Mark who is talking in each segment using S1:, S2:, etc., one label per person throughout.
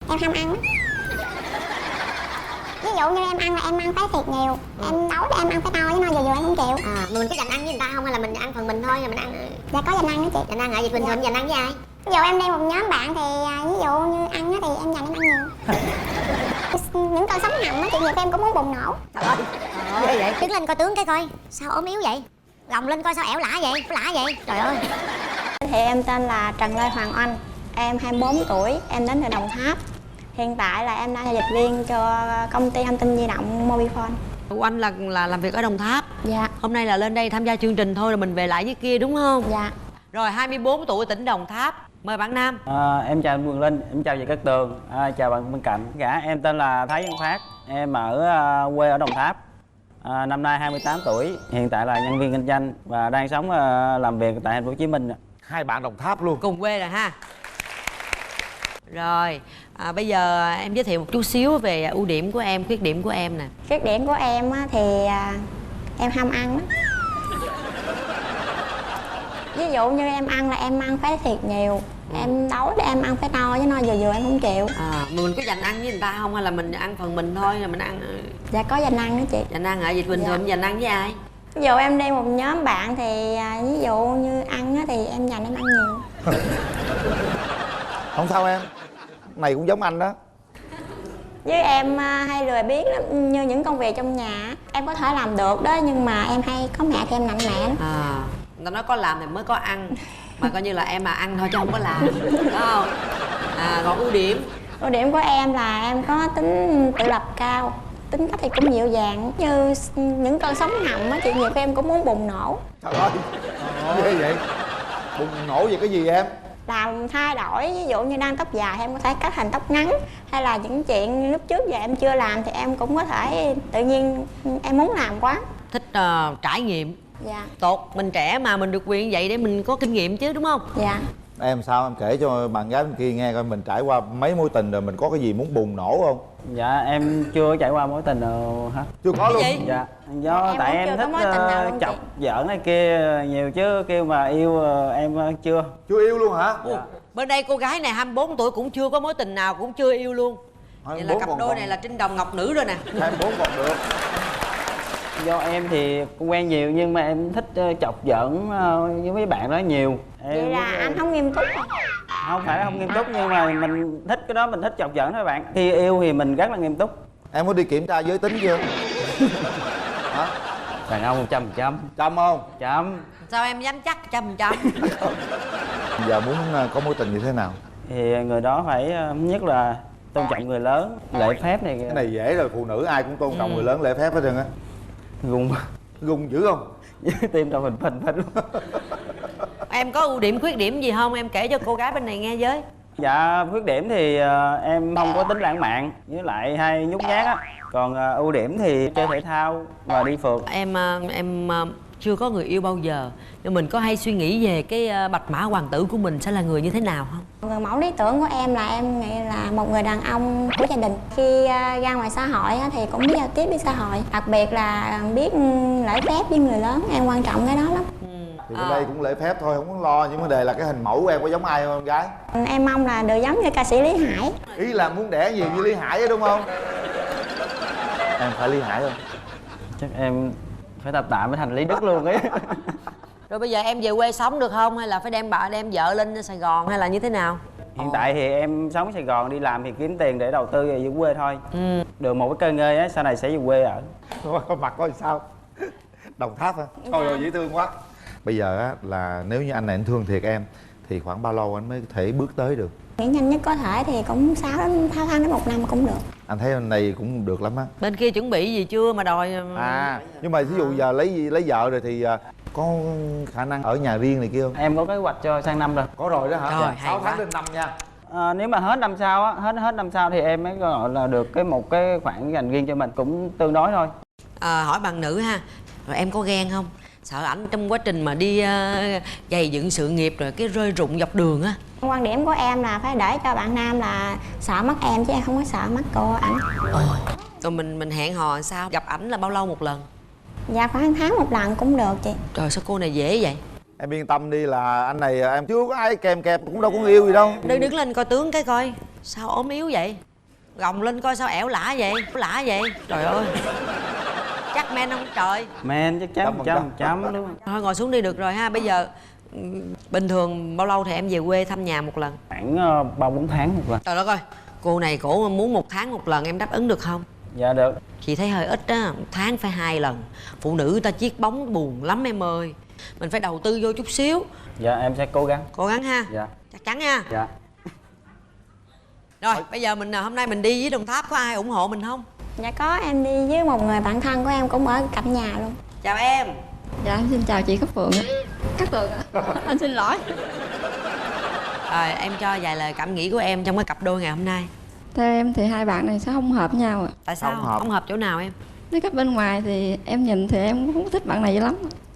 S1: Em ham ăn á. Ví dụ như em ăn là em ăn phải thiệt nhiều. Em nấu để em ăn phải no chứ no vừa vừa em không chịu.
S2: Mà mình có dành ăn với người ta không hay là mình ăn phần mình thôi, là mình ăn?
S1: Dạ có dành ăn đó chị.
S2: Dành ăn hả? Vậy bình thường dành ăn với ai?
S1: Ví dụ em đi một nhóm bạn thì ví dụ như ăn á thì em dành em ăn nhiều. Những cơn sống hầm á chị, nhiều khi em cũng muốn bùng nổ.
S2: Trời ơi, ghê vậy. Đứng lên coi tướng cái coi. Sao ốm yếu vậy? Gồng lên coi sao ẻo lả vậy? Lả vậy? Trời ơi.
S1: Thì em tên là Trần Lê Hoàng Oanh. Em 24 tuổi, em đến từ Đồng Tháp. Hiện tại là em đang là dịch viên cho công ty thông tin di động Mobifone.
S3: Oanh là làm việc ở Đồng Tháp.
S1: Dạ.
S3: Hôm nay là lên đây tham gia chương trình thôi, là mình về lại với kia đúng không?
S1: Dạ.
S3: Rồi 24 tuổi, tỉnh Đồng Tháp. Mời bạn nam.
S4: Em chào anh Quyền Linh, em chào chị Cát Tường, chào bạn bên cạnh. Em tên là Thái Văn Phát, em ở quê ở Đồng Tháp. Năm nay 28 tuổi, hiện tại là nhân viên kinh doanh và đang sống làm việc tại thành phố Hồ Chí Minh.
S5: Hai bạn Đồng Tháp luôn.
S3: Cùng quê rồi ha. Rồi, bây giờ em giới thiệu một chút xíu về ưu điểm của em, khuyết điểm của em nè.
S1: Khuyết điểm của em á, thì em ham ăn á. Ví dụ như em ăn là em ăn phải thiệt nhiều. Em nấu để em ăn phải no chứ no vừa vừa em không chịu.
S3: Mình có dành ăn với người ta không hay là mình ăn phần mình thôi, là mình ăn?
S1: Dạ có dành ăn đó chị.
S3: Dành ăn hả? Vậy bình thường dành ăn với ai?
S1: Ví dụ em đi một nhóm bạn thì ví dụ như ăn á, thì em dành em ăn nhiều.
S5: Không sao em, này cũng giống anh đó.
S1: Với em hay lười biếng lắm, như những công việc trong nhà em có thể làm được đó, nhưng mà em hay có mẹ thì em nặng nề lắm.
S3: Người ta nói có làm thì mới có ăn, mà coi như là em mà ăn thôi chứ không có làm, đúng không? Còn ưu điểm?
S1: Ưu điểm của em là em có tính tự lập cao, tính cách thì cũng dịu dàng. Như những cơn sóng hầm á chị, nhiều khi em cũng muốn bùng nổ.
S5: Trời ơi, ghê vậy. Bùng nổ về cái gì em?
S1: Làm thay đổi, ví dụ như đang tóc dài thì em có thể cắt thành tóc ngắn, hay là những chuyện lúc trước giờ em chưa làm thì em cũng có thể tự nhiên em muốn làm quá.
S3: Thích trải nghiệm.
S1: Dạ.
S3: Tốt, mình trẻ mà mình được quyền vậy để mình có kinh nghiệm chứ đúng không?
S1: Dạ.
S5: Em sao em kể cho bạn gái bên kia nghe coi, mình trải qua mấy mối tình rồi mình có cái gì muốn bùng nổ không?
S4: Dạ em chưa trải qua mối tình nào hết.
S5: Chưa có luôn.
S3: Gì?
S4: Dạ do
S1: Em
S4: tại
S1: cũng
S4: em
S1: chưa có
S4: thích
S1: mối tình nào luôn
S4: chọc
S1: chị.
S4: giỡn này kia nhiều, chứ kêu mà yêu em chưa.
S5: Chưa yêu luôn hả?
S3: Bên đây cô gái này 24 tuổi cũng chưa có mối tình nào, cũng chưa yêu luôn. Vậy là
S5: 24
S3: cặp
S5: còn-
S3: đôi này là trinh đồng ngọc nữ rồi nè.
S5: 24 còn được.
S4: Do em thì cũng quen nhiều nhưng mà em thích chọc giỡn với mấy bạn đó nhiều.
S1: Vậy là anh không nghiêm túc à?
S4: Không phải là không nghiêm túc, nhưng mà mình thích cái đó, mình thích chọc giỡn thôi bạn. Khi yêu thì mình rất là nghiêm túc.
S5: Em có đi kiểm tra giới tính chưa? Hả?
S4: Đàn ông 100%.
S5: Chăm không?
S4: Chấm.
S3: Sao em dám chắc 100%?
S5: Giờ muốn có mối tình như thế nào?
S4: Thì người đó phải nhất là tôn trọng người lớn, lễ phép này.
S5: Cái này dễ rồi, phụ nữ ai cũng tôn trọng người lớn, lễ phép hết trơn á.
S4: Gung
S5: Gung dữ không?
S4: tim đau phình phình luôn.
S3: Em có ưu điểm khuyết điểm gì không? Em kể cho cô gái bên này nghe với.
S4: Dạ khuyết điểm thì em không có tính lãng mạn, với lại hay nhút nhát á. Còn ưu điểm thì chơi thể thao và đi phượt.
S3: Em chưa có người yêu bao giờ, nhưng mình có hay suy nghĩ về cái bạch mã hoàng tử của mình sẽ là người như thế nào không?
S1: Người mẫu lý tưởng của em là em nghĩ là một người đàn ông của gia đình. Khi ra ngoài xã hội á, thì cũng biết giao tiếp với xã hội, đặc biệt là biết lễ phép với người lớn. Em quan trọng cái đó lắm.
S5: Thì bên đây cũng lễ phép thôi, không có lo. Nhưng vấn đề là cái hình mẫu của em có giống ai không em gái?
S1: Em mong là được giống như ca sĩ Lý Hải.
S5: Ý là muốn đẻ gì như Lý Hải ấy đúng không? Em phải Lý Hải không?
S4: Chắc em phải tập tạm với thành Lý Đức luôn ấy.
S3: Rồi bây giờ em về quê sống được không? Hay là phải đem vợ lên Sài Gòn hay là như thế nào?
S4: Hiện tại thì em sống Sài Gòn, đi làm thì kiếm tiền để đầu tư về quê thôi. Được một cái cơ ngơi á, sau này sẽ về quê ở.
S5: Mặt coi sao? Đồng Tháp hả? Thôi rồi dễ thương quá. Bây giờ á là nếu như anh này anh thương thiệt em thì khoảng bao lâu anh mới có thể bước tới được?
S1: Nghĩ nhanh nhất có thể thì cũng 6 tháng đến 1 năm cũng được.
S5: Anh thấy anh này cũng được lắm á.
S3: Bên kia chuẩn bị gì chưa mà đòi?
S5: Nhưng mà ví dụ giờ lấy vợ rồi thì có khả năng ở nhà riêng này kia không?
S4: Em có kế hoạch cho sang năm rồi.
S5: Có rồi đó hả?
S3: Rồi, hay
S5: 6 tháng
S3: quá.
S5: đến năm nha.
S4: Nếu mà hết năm sau á, hết năm sau thì em mới gọi là được một cái khoản dành riêng cho mình, cũng tương đối thôi.
S3: Hỏi bạn nữ ha, rồi em có ghen không? Sợ ảnh trong quá trình mà đi gầy dựng sự nghiệp rồi cái rơi rụng dọc đường á.
S1: Quan điểm của em là phải để cho bạn nam là sợ mất em, chứ em không có sợ mất cô ảnh.
S3: Rồi mình hẹn hò làm sao? Gặp ảnh là bao lâu một lần?
S1: Dạ khoảng tháng 1 lần cũng được chị.
S3: Trời sao cô này dễ vậy?
S5: Em yên tâm đi, là anh này em chưa có ai kèm kẹp, cũng đâu có người yêu gì đâu.
S3: Đứng lên coi tướng cái coi. Sao ốm yếu vậy? Gồng lên coi sao ẻo lả vậy? Lả vậy? Trời ơi. Chắc men không trời?
S4: Men chắc chắn 100% đúng không?
S3: Thôi ngồi xuống đi được rồi ha. Bây giờ bình thường bao lâu thì em về quê thăm nhà một lần?
S4: Khoảng 3-4 tháng một lần.
S3: Trời đất ơi, cô này cổ muốn 1 tháng 1 lần, em đáp ứng được không?
S4: Dạ được.
S3: Chị thấy hơi ít á, 1 tháng phải 2 lần. Phụ nữ người ta chiết bóng buồn lắm em ơi. Mình phải đầu tư vô chút xíu.
S4: Dạ em sẽ cố gắng.
S3: Cố gắng ha.
S4: Dạ.
S3: Chắc chắn nha.
S4: Dạ.
S3: Rồi bây giờ mình hôm nay mình đi với Đồng Tháp, có ai ủng hộ mình không?
S1: Dạ có, em đi với một người bạn thân của em cũng ở cạnh nhà luôn.
S3: Chào em.
S6: Dạ em xin chào chị Cát Phượng. Cát Phượng ạ. Anh xin lỗi.
S3: Rồi em cho vài lời cảm nghĩ của em trong cái cặp đôi ngày hôm nay.
S6: Theo em thì hai bạn này sẽ không hợp nhau ạ.
S3: Tại sao?
S5: Không hợp.
S3: Chỗ nào em?
S6: Nếu cách bên ngoài thì em nhìn thì em cũng không thích bạn này lắm.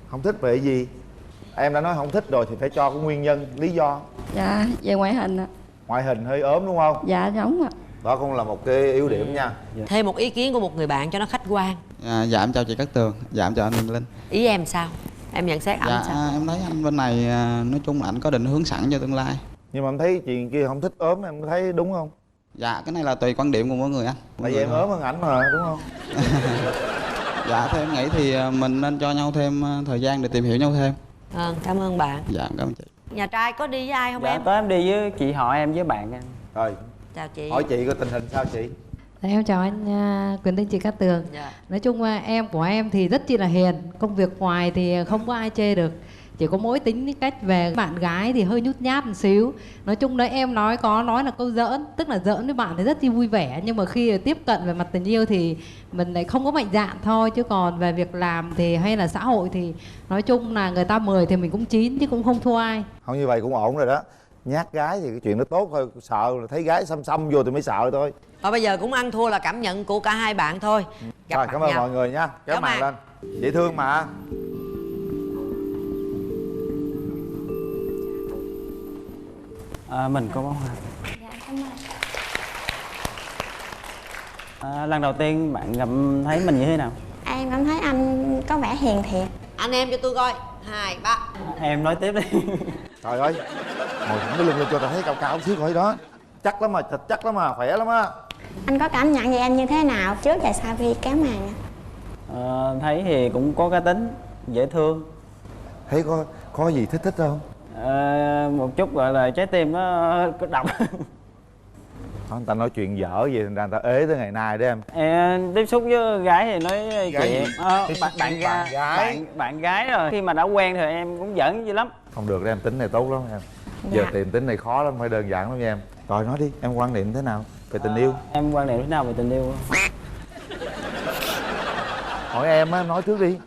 S5: Không thích về cái gì? Em đã nói không thích rồi thì phải cho cái nguyên nhân, lý do.
S6: Dạ về ngoại hình ạ.
S5: Ngoại hình hơi ốm đúng không?
S6: Dạ đúng ạ.
S5: Đó cũng là một cái ưu điểm nha.
S3: Thêm một ý kiến của một người bạn cho nó khách quan.
S7: Dạ em chào chị Cát Tường. Dạ em chào anh Linh.
S3: Ý em sao? Em nhận xét ảnh sao?
S7: Em thấy anh bên này nói chung là anh có định hướng sẵn cho tương lai.
S5: Nhưng mà em thấy chị kia không thích ốm, em thấy đúng không?
S7: Dạ cái này là tùy quan điểm của mỗi người anh.
S5: Tại vì em ốm hơn ảnh mà đúng không?
S7: Dạ theo em nghĩ thì mình nên cho nhau thêm thời gian để tìm hiểu nhau thêm.
S3: Cảm ơn bạn.
S7: Dạ cảm ơn chị.
S3: Nhà trai có đi với ai không
S4: Dạ
S3: em?
S4: tối em đi với chị họ em với bạn em.
S5: Rồi,
S3: Chào chị.
S5: hỏi chị có tình hình sao chị?
S8: Em chào anh Quyền Linh, chị Cát Tường.
S3: Dạ.
S8: Nói chung em của em thì rất chi là hiền. Công việc ngoài thì không có ai chê được. Chỉ có mỗi tính cách về bạn gái thì hơi nhút nhát một xíu. Nói chung đấy em nói là câu giỡn. Tức là giỡn với bạn thì rất chi vui vẻ. Nhưng mà khi tiếp cận về mặt tình yêu thì mình lại không có mạnh dạn thôi. Chứ còn về việc làm thì hay là xã hội thì nói chung là người ta mời thì mình cũng chín chứ cũng không thua ai.
S5: Không, như vậy cũng ổn rồi đó. Nhát gái thì cái chuyện đó tốt thôi. Sợ là thấy gái xăm xăm vô thì mới sợ thôi.
S3: Thôi bây giờ cũng ăn thua là cảm nhận của cả hai bạn thôi. Gặp
S5: Rồi
S3: mặt
S5: cảm ơn
S3: nhau.
S5: mọi người nha. Kéo
S3: Kéo
S5: màn
S3: màn.
S5: lên. Dễ thương mà.
S4: Mình có bó hoa.
S1: Dạ cảm ơn.
S4: Lần đầu tiên bạn gặp thấy mình như thế nào?
S1: Em cảm thấy anh có vẻ hiền thiệt.
S3: Anh em cho tôi coi. 2, 3.
S4: Em nói tiếp đi.
S5: Trời ơi, ngồi thẳng cái lưng lên cho tao thấy cao cao xíu coi đó. Chắc lắm mà, thịt chắc lắm mà, khỏe lắm á.
S1: Anh có cảm nhận về em như thế nào trước và sau khi kéo màn?
S4: Thấy thì cũng có cá tính, dễ thương.
S5: Thấy có gì thích không?
S4: Một chút gọi là trái tim nó có độc.
S5: Người ta nói chuyện dở gì thành ra người ta ế tới ngày nay đấy em.
S4: Em tiếp xúc với gái thì nói
S5: Gái
S4: chuyện
S5: gì?
S4: bạn gái rồi. Khi mà đã quen thì em cũng giỡn dữ lắm.
S5: Không được đấy em, tính này tốt lắm em. Giờ tìm tính này khó lắm, phải đơn giản lắm nha em. Rồi nói đi, em quan niệm thế nào về tình yêu?
S4: Em quan niệm thế nào về tình yêu?
S5: Hỏi em á, nói trước đi.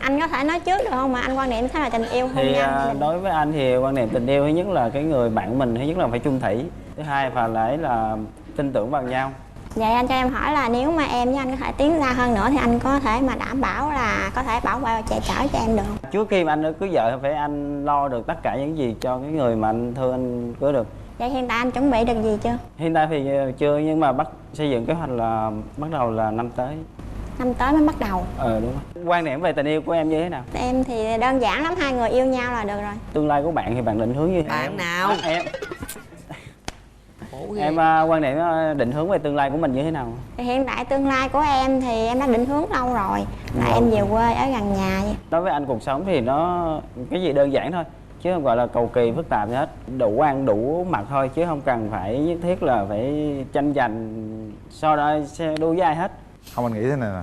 S1: Anh có thể nói trước được không mà anh quan niệm thế nào tình yêu hôn
S4: Thì
S1: nhân?
S4: đối với anh thì quan niệm tình yêu thứ nhất là cái người bạn mình thứ nhất là phải chung thủy, thứ hai phải là tin tưởng vào nhau.
S1: Vậy anh cho em hỏi là nếu mà em với anh có thể tiến xa hơn nữa thì anh có thể mà đảm bảo là có thể bảo vệ và che chở cho em được không?
S4: Trước khi mà anh cưới vợ phải anh lo được tất cả những gì cho cái người mà anh thương anh cưới được.
S1: Vậy hiện tại anh chuẩn bị được gì chưa?
S4: Hiện tại thì chưa, nhưng mà xây dựng kế hoạch là bắt đầu là năm tới.
S1: Năm tới mới bắt đầu.
S4: Đúng rồi. Quan niệm về tình yêu của em như thế nào?
S1: Em thì đơn giản lắm, hai người yêu nhau là được rồi.
S4: Tương lai của bạn thì bạn định hướng như thế nào?
S3: Bạn nào?
S4: Em quan niệm định hướng về tương lai của mình như thế nào?
S1: Thì hiện tại tương lai của em thì em đã định hướng lâu rồi là em về quê ở gần nhà vậy.
S4: Đối với anh cuộc sống thì nó cái gì đơn giản thôi, chứ không gọi là cầu kỳ phức tạp gì hết. Đủ ăn đủ mặc thôi, chứ không cần phải nhất thiết là phải tranh giành so đua với ai hết.
S5: Không, anh nghĩ thế này nè,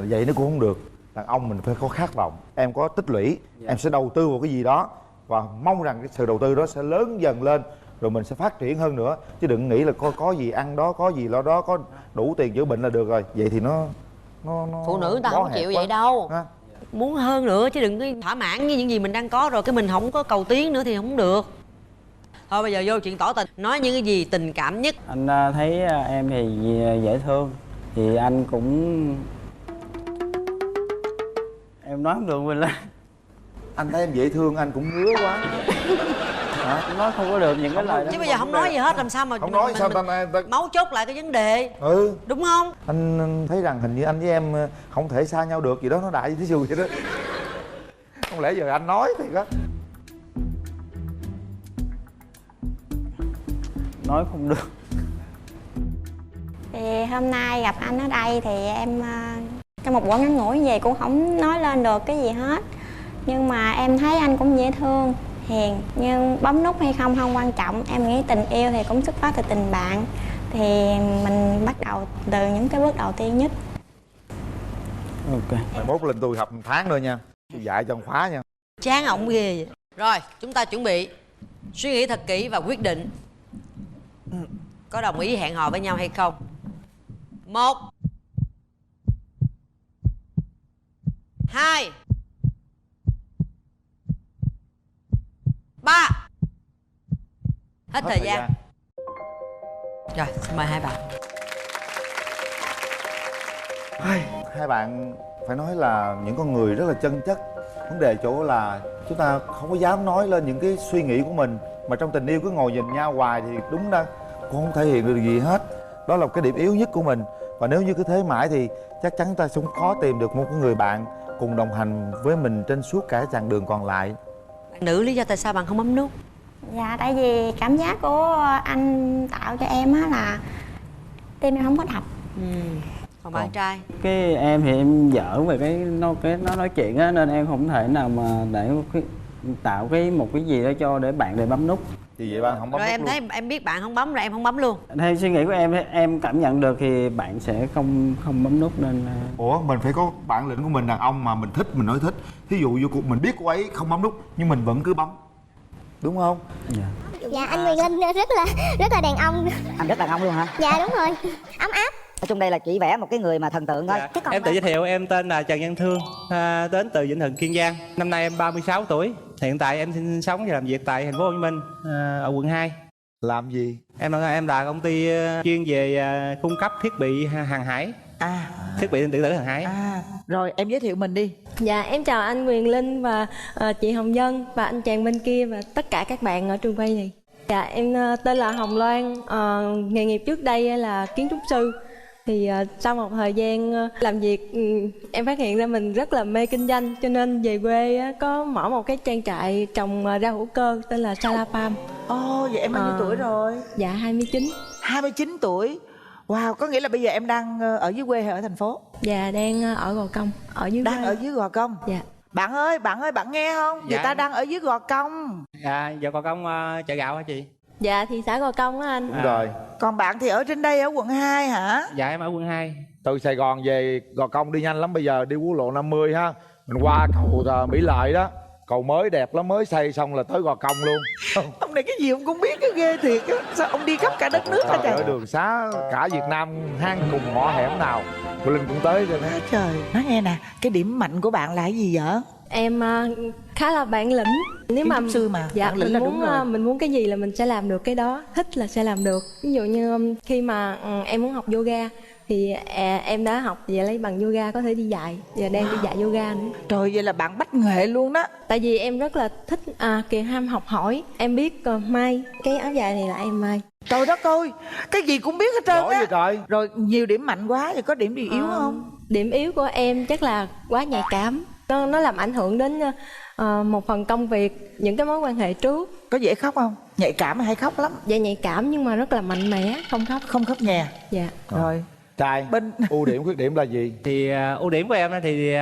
S5: vậy nó cũng không được. Đàn ông mình phải có khát vọng. Em có tích lũy, em sẽ đầu tư vào cái gì đó và mong rằng cái sự đầu tư đó sẽ lớn dần lên, rồi mình sẽ phát triển hơn nữa. Chứ đừng nghĩ là có gì ăn đó, có gì lo đó, có đủ tiền chữa bệnh là được rồi. Vậy thì nó
S3: Phụ nữ người ta
S5: bó
S3: không
S5: hẹp
S3: chịu
S5: quá.
S3: vậy đâu.
S5: Ha?
S3: Muốn hơn nữa chứ đừng có thỏa mãn với những gì mình đang có rồi cái mình không có cầu tiến nữa thì không được. Thôi bây giờ vô chuyện tỏ tình, nói những cái gì tình cảm nhất.
S4: Anh thấy em thì dễ thương, thì anh cũng... Em nói không được mình lên.
S5: Anh thấy em dễ thương, anh cũng ngứa quá. Hả?
S4: Nói không có được những cái lời đó.
S3: Chứ bây giờ không nói gì hết làm sao mà
S5: Không nói sao ta
S3: mấu chốt lại cái vấn đề. Đúng không?
S5: Anh thấy rằng hình như anh với em không thể xa nhau được gì đó, nó đại thí dụ vậy đó. Không lẽ giờ anh nói thì đó.
S4: nói không được.
S1: Thì hôm nay gặp anh ở đây thì em trong một buổi ngắn ngủi về cũng không nói lên được cái gì hết. Nhưng mà em thấy anh cũng dễ thương, hiền. Nhưng bấm nút hay không không quan trọng. Em nghĩ tình yêu thì cũng xuất phát từ tình bạn. Thì mình bắt đầu từ những cái bước đầu tiên nhất.
S5: Ok. Mai mốt lên tôi học 1 tháng nữa nha. Tôi dạy cho ông khóa nha.
S3: Chán ổng ghê vậy. Rồi, chúng ta chuẩn bị suy nghĩ thật kỹ và quyết định có đồng ý hẹn hò với nhau hay không. 1 2 3. Hết thời gian. Rồi, xin mời hai bạn.
S5: Hai bạn phải nói là những con người rất là chân chất. Vấn đề chỗ là chúng ta không có dám nói lên những cái suy nghĩ của mình, mà trong tình yêu cứ ngồi nhìn nhau hoài thì đúng ra cũng không thể hiện được gì hết. Đó là cái điểm yếu nhất của mình. Và nếu như cứ thế mãi thì chắc chắn ta sẽ khó tìm được một cái người bạn cùng đồng hành với mình trên suốt cả chặng đường còn lại.
S3: Bạn nữ, lý do tại sao bạn không bấm nút?
S1: Dạ tại vì cảm giác của anh tạo cho em á là tim em không có đập.
S3: Còn bạn trai?
S4: Cái em thì em dở về cái nó nói chuyện á, nên em không thể nào mà để tạo một cái gì đó cho để bạn để bấm nút.
S5: Vì vậy bạn không bấm
S3: Rồi
S5: nút
S3: em
S5: luôn.
S3: thấy em biết bạn không bấm rồi em không bấm luôn.
S4: Theo suy nghĩ của em cảm nhận được thì bạn sẽ không bấm nút nên.
S5: Ủa mình phải có bản lĩnh của mình, đàn ông mà mình thích mình nói thích. Thí dụ như mình biết cô ấy không bấm nút nhưng mình vẫn cứ bấm, đúng không?
S2: Dạ anh Quyền Linh rất là đàn ông.
S9: Anh rất đàn ông luôn hả?
S2: Dạ đúng rồi, ấm áp.
S9: Nói chung đây là chỉ vẽ một cái người mà thần tượng thôi.
S10: Dạ. Em tự giới thiệu, em tên là Trần Văn Thương, đến từ Vĩnh Thuận, Kiên Giang. Năm nay em 36 tuổi. Hiện tại em sinh sống và làm việc tại thành phố Hồ Chí Minh, ở quận 2.
S5: Làm gì?
S10: Em là công ty chuyên về cung cấp thiết bị hàng hải. Thiết bị điện tử hàng hải.
S11: Rồi em giới thiệu mình đi.
S6: Dạ em chào anh Quyền Linh và chị Hồng Vân và anh chàng bên kia và tất cả các bạn ở trường quay này. Dạ em tên là Hồng Loan, nghề nghiệp trước đây là kiến trúc sư. Thì sau một thời gian làm việc em phát hiện ra mình rất là mê kinh doanh, cho nên về quê có mở một cái trang trại trồng rau hữu cơ tên là Sala Farm.
S11: Ồ, vậy em bao nhiêu tuổi rồi?
S6: Dạ 29.
S11: 29 tuổi. Wow, có nghĩa là bây giờ em đang ở dưới quê hay ở thành phố?
S6: Dạ đang ở Gò Công, ở dưới
S11: Đang
S6: quê.
S11: ở dưới Gò Công.
S6: Dạ.
S11: Bạn ơi, bạn nghe không? Người
S10: Dạ.
S11: ta đang ở dưới Gò Công.
S10: Dạ, giờ Gò Công chợ gạo hả chị?
S6: Dạ thị xã Gò Công á anh.
S5: Đúng rồi.
S11: Còn bạn thì ở trên đây ở quận 2 hả?
S10: Dạ em ở quận 2.
S5: Từ Sài Gòn về Gò Công đi nhanh lắm, bây giờ đi quốc lộ 50 ha. Mình qua cầu Mỹ Lợi đó. Cầu mới đẹp lắm, mới xây xong là tới Gò Công luôn.
S11: Ông này cái gì ông cũng biết, cái ghê thiệt á. Sao ông đi khắp cả đất nước hả
S5: Trời ơi,
S11: trời?
S5: đường xá cả Việt Nam hang cùng ngõ hẻm nào cô Linh cũng tới cho nên.
S11: Trời, nói nghe nè, cái điểm mạnh của bạn là cái gì vậy?
S6: Em khá là bản lĩnh. Nếu
S11: Kiến
S6: mà
S11: trúc sư mà,
S6: dạ
S11: bản lĩnh
S6: mình
S11: là
S6: muốn
S11: đúng rồi.
S6: mình muốn cái gì là mình sẽ làm được cái đó, thích là sẽ làm được. Ví dụ như khi mà em muốn học yoga thì em đã học và lấy bằng yoga, có thể đi dạy và đang đi dạy yoga nữa.
S11: Trời, vậy là bạn bách nghệ luôn đó.
S6: Tại vì em rất là thích kỳ ham học hỏi. Em biết may cái áo dài này là em may.
S11: Trời đất ơi, cái gì cũng biết hết trơn
S5: Giỏi
S11: á.
S5: vậy trời.
S11: Rồi nhiều điểm mạnh quá, rồi có điểm gì yếu không?
S6: Điểm yếu của em chắc là quá nhạy cảm. Nó làm ảnh hưởng đến một phần công việc, những cái mối quan hệ trước.
S11: Có dễ khóc không? Nhạy cảm hay khóc lắm?
S6: Dạ nhạy cảm nhưng mà rất là mạnh mẽ, không khóc.
S11: Không khóc nhè.
S6: Dạ.
S11: Rồi.
S5: Trai, ưu điểm khuyết điểm là gì?
S10: Thì ưu điểm của em thì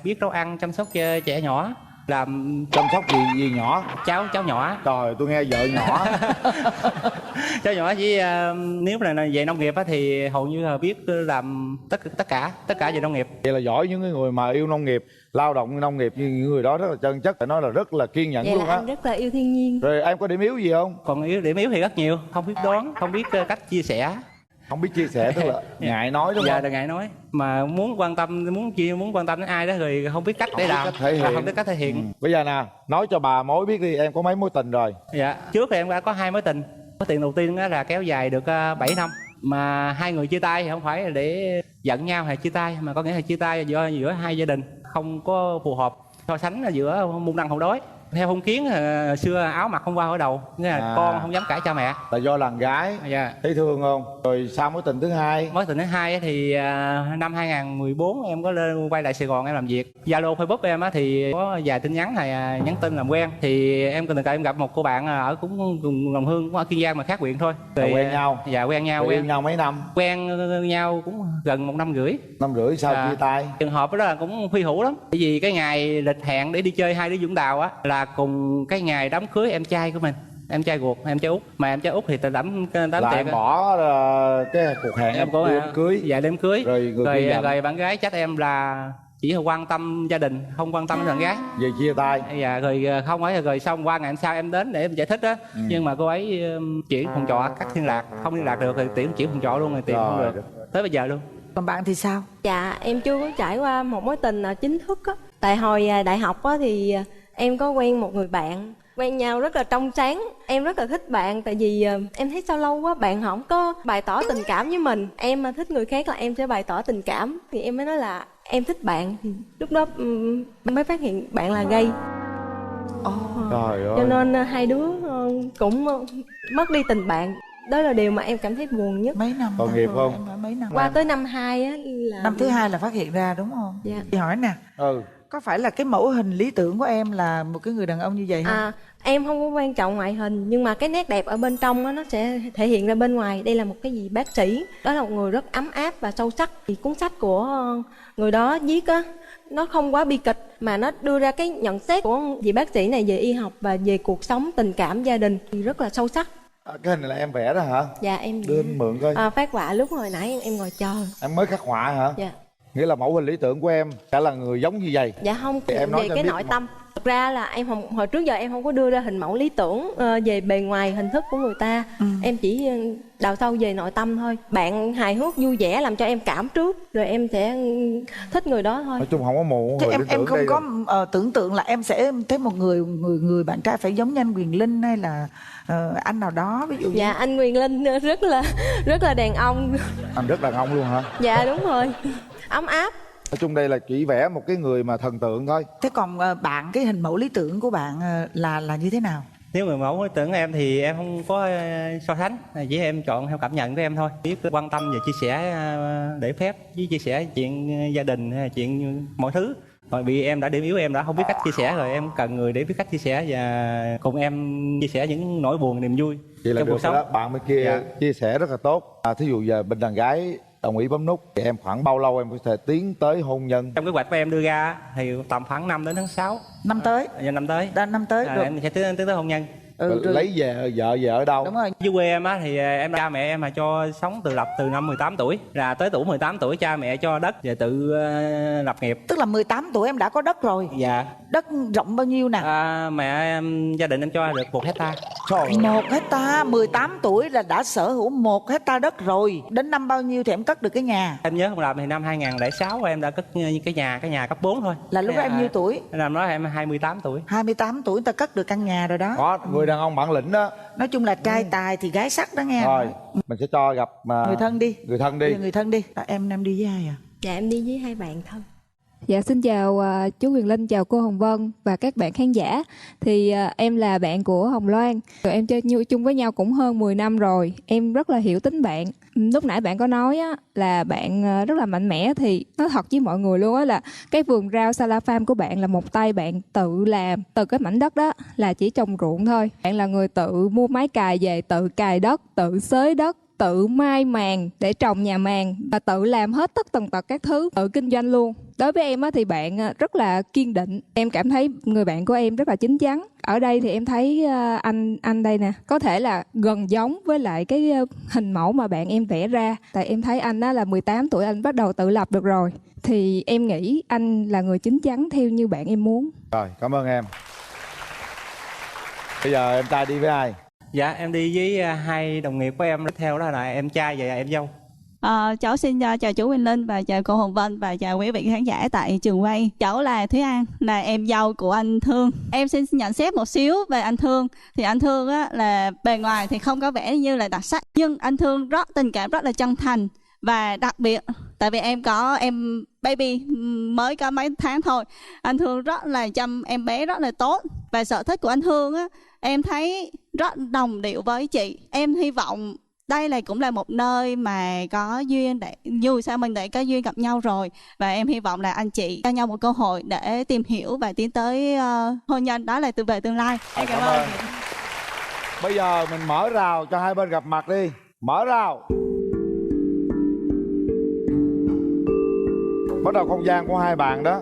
S10: biết nấu ăn, chăm sóc trẻ nhỏ, làm
S5: Chăm sóc gì nhỏ?
S10: cháu nhỏ.
S5: Trời, tôi nghe vợ nhỏ.
S10: Cháu nhỏ chỉ nếu là về nông nghiệp á thì hầu như là biết làm tất cả về nông nghiệp.
S5: Vậy là giỏi. Những cái người mà yêu nông nghiệp, lao động nông nghiệp như những người đó rất là chân chất, phải nói là rất là kiên nhẫn
S6: Vậy
S5: luôn
S6: là
S5: á.
S6: anh rất là yêu thiên nhiên.
S5: Rồi em có điểm yếu gì không?
S10: Còn điểm yếu thì rất nhiều, không biết đoán, không biết cách chia sẻ.
S5: Không biết chia sẻ, tức là ngại nói đúng
S10: Dạ
S5: không?
S10: là ngại nói, mà muốn quan tâm đến ai đó rồi không biết cách để làm, không biết cách thể hiện.
S5: Bây giờ nè, nói cho bà mối biết đi, em có mấy mối tình rồi?
S10: Dạ, trước thì em đã có 2 mối tình. Mối tình đầu tiên là kéo dài được 7 năm. Mà hai người chia tay thì không phải là để giận nhau hay chia tay, mà có nghĩa là chia tay giữa hai gia đình không có phù hợp, so sánh là giữa môn đăng hộ đối. theo phong kiến xưa áo mặc không qua khỏi đầu, nghĩa là con không dám cãi cha mẹ.
S5: Là do là gái.
S10: Dạ.
S5: Thấy thương không? Rồi sau mối tình thứ hai?
S10: Mối tình thứ hai thì năm 2014 em có lên quay lại Sài Gòn em làm việc. Zalo Facebook em thì có vài tin nhắn này nhắn tin làm quen. Thì em tình cờ em gặp một cô bạn ở cũng cùng đồng hương, cũng ở Kiên Giang mà khác huyện thôi.
S5: Rồi quen nhau.
S10: Dạ quen nhau.
S5: Rồi yêu nhau mấy năm?
S10: Quen nhau cũng gần 1 năm rưỡi.
S5: 1 năm rưỡi sau chia tay.
S10: Trường hợp đó là cũng huy hữu lắm. Bởi vì cái ngày lịch hẹn để đi chơi hai đứa Vũng Tàu á là cùng cái ngày đám cưới em trai của mình, em trai ruột, em trai út. Mà em trai út thì đám tiệc
S5: bỏ cái cuộc hẹn em đêm cưới.
S10: Dạ đêm cưới.
S5: Rồi
S10: bạn gái trách em là chỉ quan tâm gia đình, không quan tâm đến bạn gái.
S5: Về chia tay.
S10: Dạ rồi không phải rồi xong qua ngày hôm sau em đến để em giải thích á. Nhưng mà cô ấy chuyển phòng trọ, cắt liên lạc, không liên lạc được thì chuyển phòng trọ luôn, rồi tiền không được tới bây giờ luôn.
S11: Còn bạn thì sao?
S6: Dạ em chưa có trải qua một mối tình chính thức á. Tại hồi đại học á thì em có quen một người bạn, quen nhau rất là trong sáng. Em rất là thích bạn, tại vì em thấy sao lâu quá bạn không có bày tỏ tình cảm với mình. Em mà thích người khác là em sẽ bày tỏ tình cảm. Thì em mới nói là em thích bạn. Thì lúc đó mới phát hiện bạn là gay.
S5: Trời ơi.
S6: Cho nên hai đứa cũng mất đi tình bạn. Đó là điều mà em cảm thấy buồn nhất.
S11: Mấy năm?
S5: Tội nghiệp không?
S11: Em mấy năm?
S6: Qua tới năm 2 á là...
S11: Năm thứ 2 là phát hiện ra đúng không?
S6: Dạ.
S11: Chị hỏi nè. Có phải là cái mẫu hình lý tưởng của em là một cái người đàn ông như vậy không?
S6: Em không có quan trọng ngoại hình, nhưng mà cái nét đẹp ở bên trong đó, nó sẽ thể hiện ra bên ngoài. Đây là một cái gì bác sĩ, đó là một người rất ấm áp và sâu sắc. Thì cuốn sách của người đó viết á, nó không quá bi kịch mà nó đưa ra cái nhận xét của vị bác sĩ này về y học và về cuộc sống, tình cảm, gia đình thì rất là sâu sắc.
S5: Cái hình này là em vẽ đó hả?
S6: Dạ em
S5: đưa anh mượn coi.
S6: Phát họa lúc hồi nãy em ngồi chờ.
S5: Em mới khắc họa hả?
S6: Dạ.
S5: Nghĩa là mẫu hình lý tưởng của em sẽ là người giống như vậy?
S6: Dạ không,
S5: em nói
S6: về cái nội tâm. Thực ra là em không, hồi trước giờ em không có đưa ra hình mẫu lý tưởng về bề ngoài hình thức của người ta. Em chỉ đào sâu về nội tâm thôi. Bạn hài hước vui vẻ làm cho em cảm trước, rồi em sẽ thích người đó thôi.
S5: Nói chung không có mù.
S11: Chứ em không có tưởng tượng là em sẽ thấy một người bạn trai phải giống như anh Quyền Linh hay là anh nào đó, ví dụ như...
S6: Dạ anh Quyền Linh rất là đàn ông.
S5: Anh rất đàn ông luôn hả?
S6: Dạ đúng rồi, ấm áp.
S5: Nói chung đây là chỉ vẽ một cái người mà thần tượng thôi.
S11: Thế còn bạn, cái hình mẫu lý tưởng của bạn là như thế nào?
S10: Nếu người mẫu lý tưởng em thì em không có so sánh, chỉ em chọn theo cảm nhận của em thôi. Biết quan tâm và chia sẻ để phép, với chia sẻ chuyện gia đình hay chuyện mọi thứ. Rồi vì em đã điểm yếu, em đã không biết cách chia sẻ rồi, em cần người để biết cách chia sẻ và cùng em chia sẻ những nỗi buồn, niềm vui trong cuộc sống.
S5: Đó, bạn bên kia chia sẻ rất là tốt. Thí dụ giờ bên đàn gái đồng ý bấm nút thì em khoảng bao lâu em có thể tiến tới hôn nhân?
S10: Trong kế hoạch của em đưa ra thì tầm khoảng 5 đến tháng 6.
S11: Năm tới?
S10: Dạ năm tới.
S11: Năm tới được.
S10: Em sẽ tiến tới hôn nhân.
S5: Lấy về vợ về ở đâu?
S11: Đúng rồi.
S10: Dưới quê em á thì cha mẹ em mà cho sống tự lập từ năm 18 tuổi, là tới tuổi 18 tuổi cha mẹ cho đất và tự lập nghiệp.
S11: Tức là 18 tuổi em đã có đất rồi?
S10: Dạ.
S11: Đất rộng bao nhiêu nè?
S10: Mẹ em, gia đình em cho được 1 hectare.
S11: 1 hectare, 18 tuổi là đã sở hữu 1 hectare đất rồi. Đến năm bao nhiêu thì em cất được cái nhà?
S10: Em nhớ không lầm thì năm 2006 em đã cất cái nhà cấp 4 thôi.
S11: Là lúc đó em nhiêu tuổi?
S10: Năm đó em 28 tuổi.
S11: 28 tuổi ta cất được căn nhà rồi đó.
S5: Có người đàn ông bản lĩnh đó.
S11: Nói chung là trai tài thì gái sắc đó nghe.
S5: Rồi mình sẽ cho gặp
S11: người thân đi.
S5: Người thân đi.
S11: Em đi với ai à?
S6: Dạ em đi với 2 bạn thân.
S12: Dạ xin chào chú Quyền Linh, chào cô Hồng Vân và các bạn khán giả. Thì em là bạn của Hồng Loan. Tụi em chơi chung với nhau cũng hơn 10 năm rồi. Em rất là hiểu tính bạn. Lúc nãy bạn có nói á, là bạn rất là mạnh mẽ. Thì nói thật với mọi người luôn á, là cái vườn rau Sala Farm của bạn là một tay bạn tự làm. Từ cái mảnh đất đó là chỉ trồng ruộng thôi. Bạn là người tự mua máy cày về, tự cày đất, tự xới đất, tự mai màng để trồng nhà màng và tự làm hết tất tần tật các thứ, tự kinh doanh luôn. Đối với em á, thì bạn rất là kiên định. Em cảm thấy người bạn của em rất là chín chắn. Ở đây thì em thấy anh đây nè, có thể là gần giống với lại cái hình mẫu mà bạn em vẽ ra. Tại em thấy anh á là 18 tuổi anh bắt đầu tự lập được rồi. Thì em nghĩ anh là người chín chắn theo như bạn em muốn.
S5: Rồi, cảm ơn em. Bây giờ em trai đi với ai?
S10: Dạ em đi với 2 đồng nghiệp của em, theo đó là em trai và em dâu.
S13: Cháu xin chào chú Quyền Linh và chào cô Hồng Vân và chào quý vị khán giả tại trường quay. Cháu là Thúy An, là em dâu của anh Thương. Em xin nhận xét một xíu về anh Thương. Thì anh Thương á, là bề ngoài thì không có vẻ như là đặc sắc, nhưng anh Thương rất tình cảm, rất là chân thành. Và đặc biệt Tại vì em baby mới có mấy tháng thôi. Anh Thương rất là chăm em bé rất là tốt. Và sở thích của anh Thương á, em thấy rất đồng điệu với chị. Em hy vọng đây cũng là một nơi mà có duyên, để dù sao mình đã có duyên gặp nhau rồi. Và em hy vọng là anh chị cho nhau một cơ hội để tìm hiểu và tiến tới hôn nhân, đó là về tương lai. Em cảm ơn.
S5: Bây giờ mình mở rào cho hai bên gặp mặt đi. Mở rào. Bắt đầu không gian của hai bạn đó.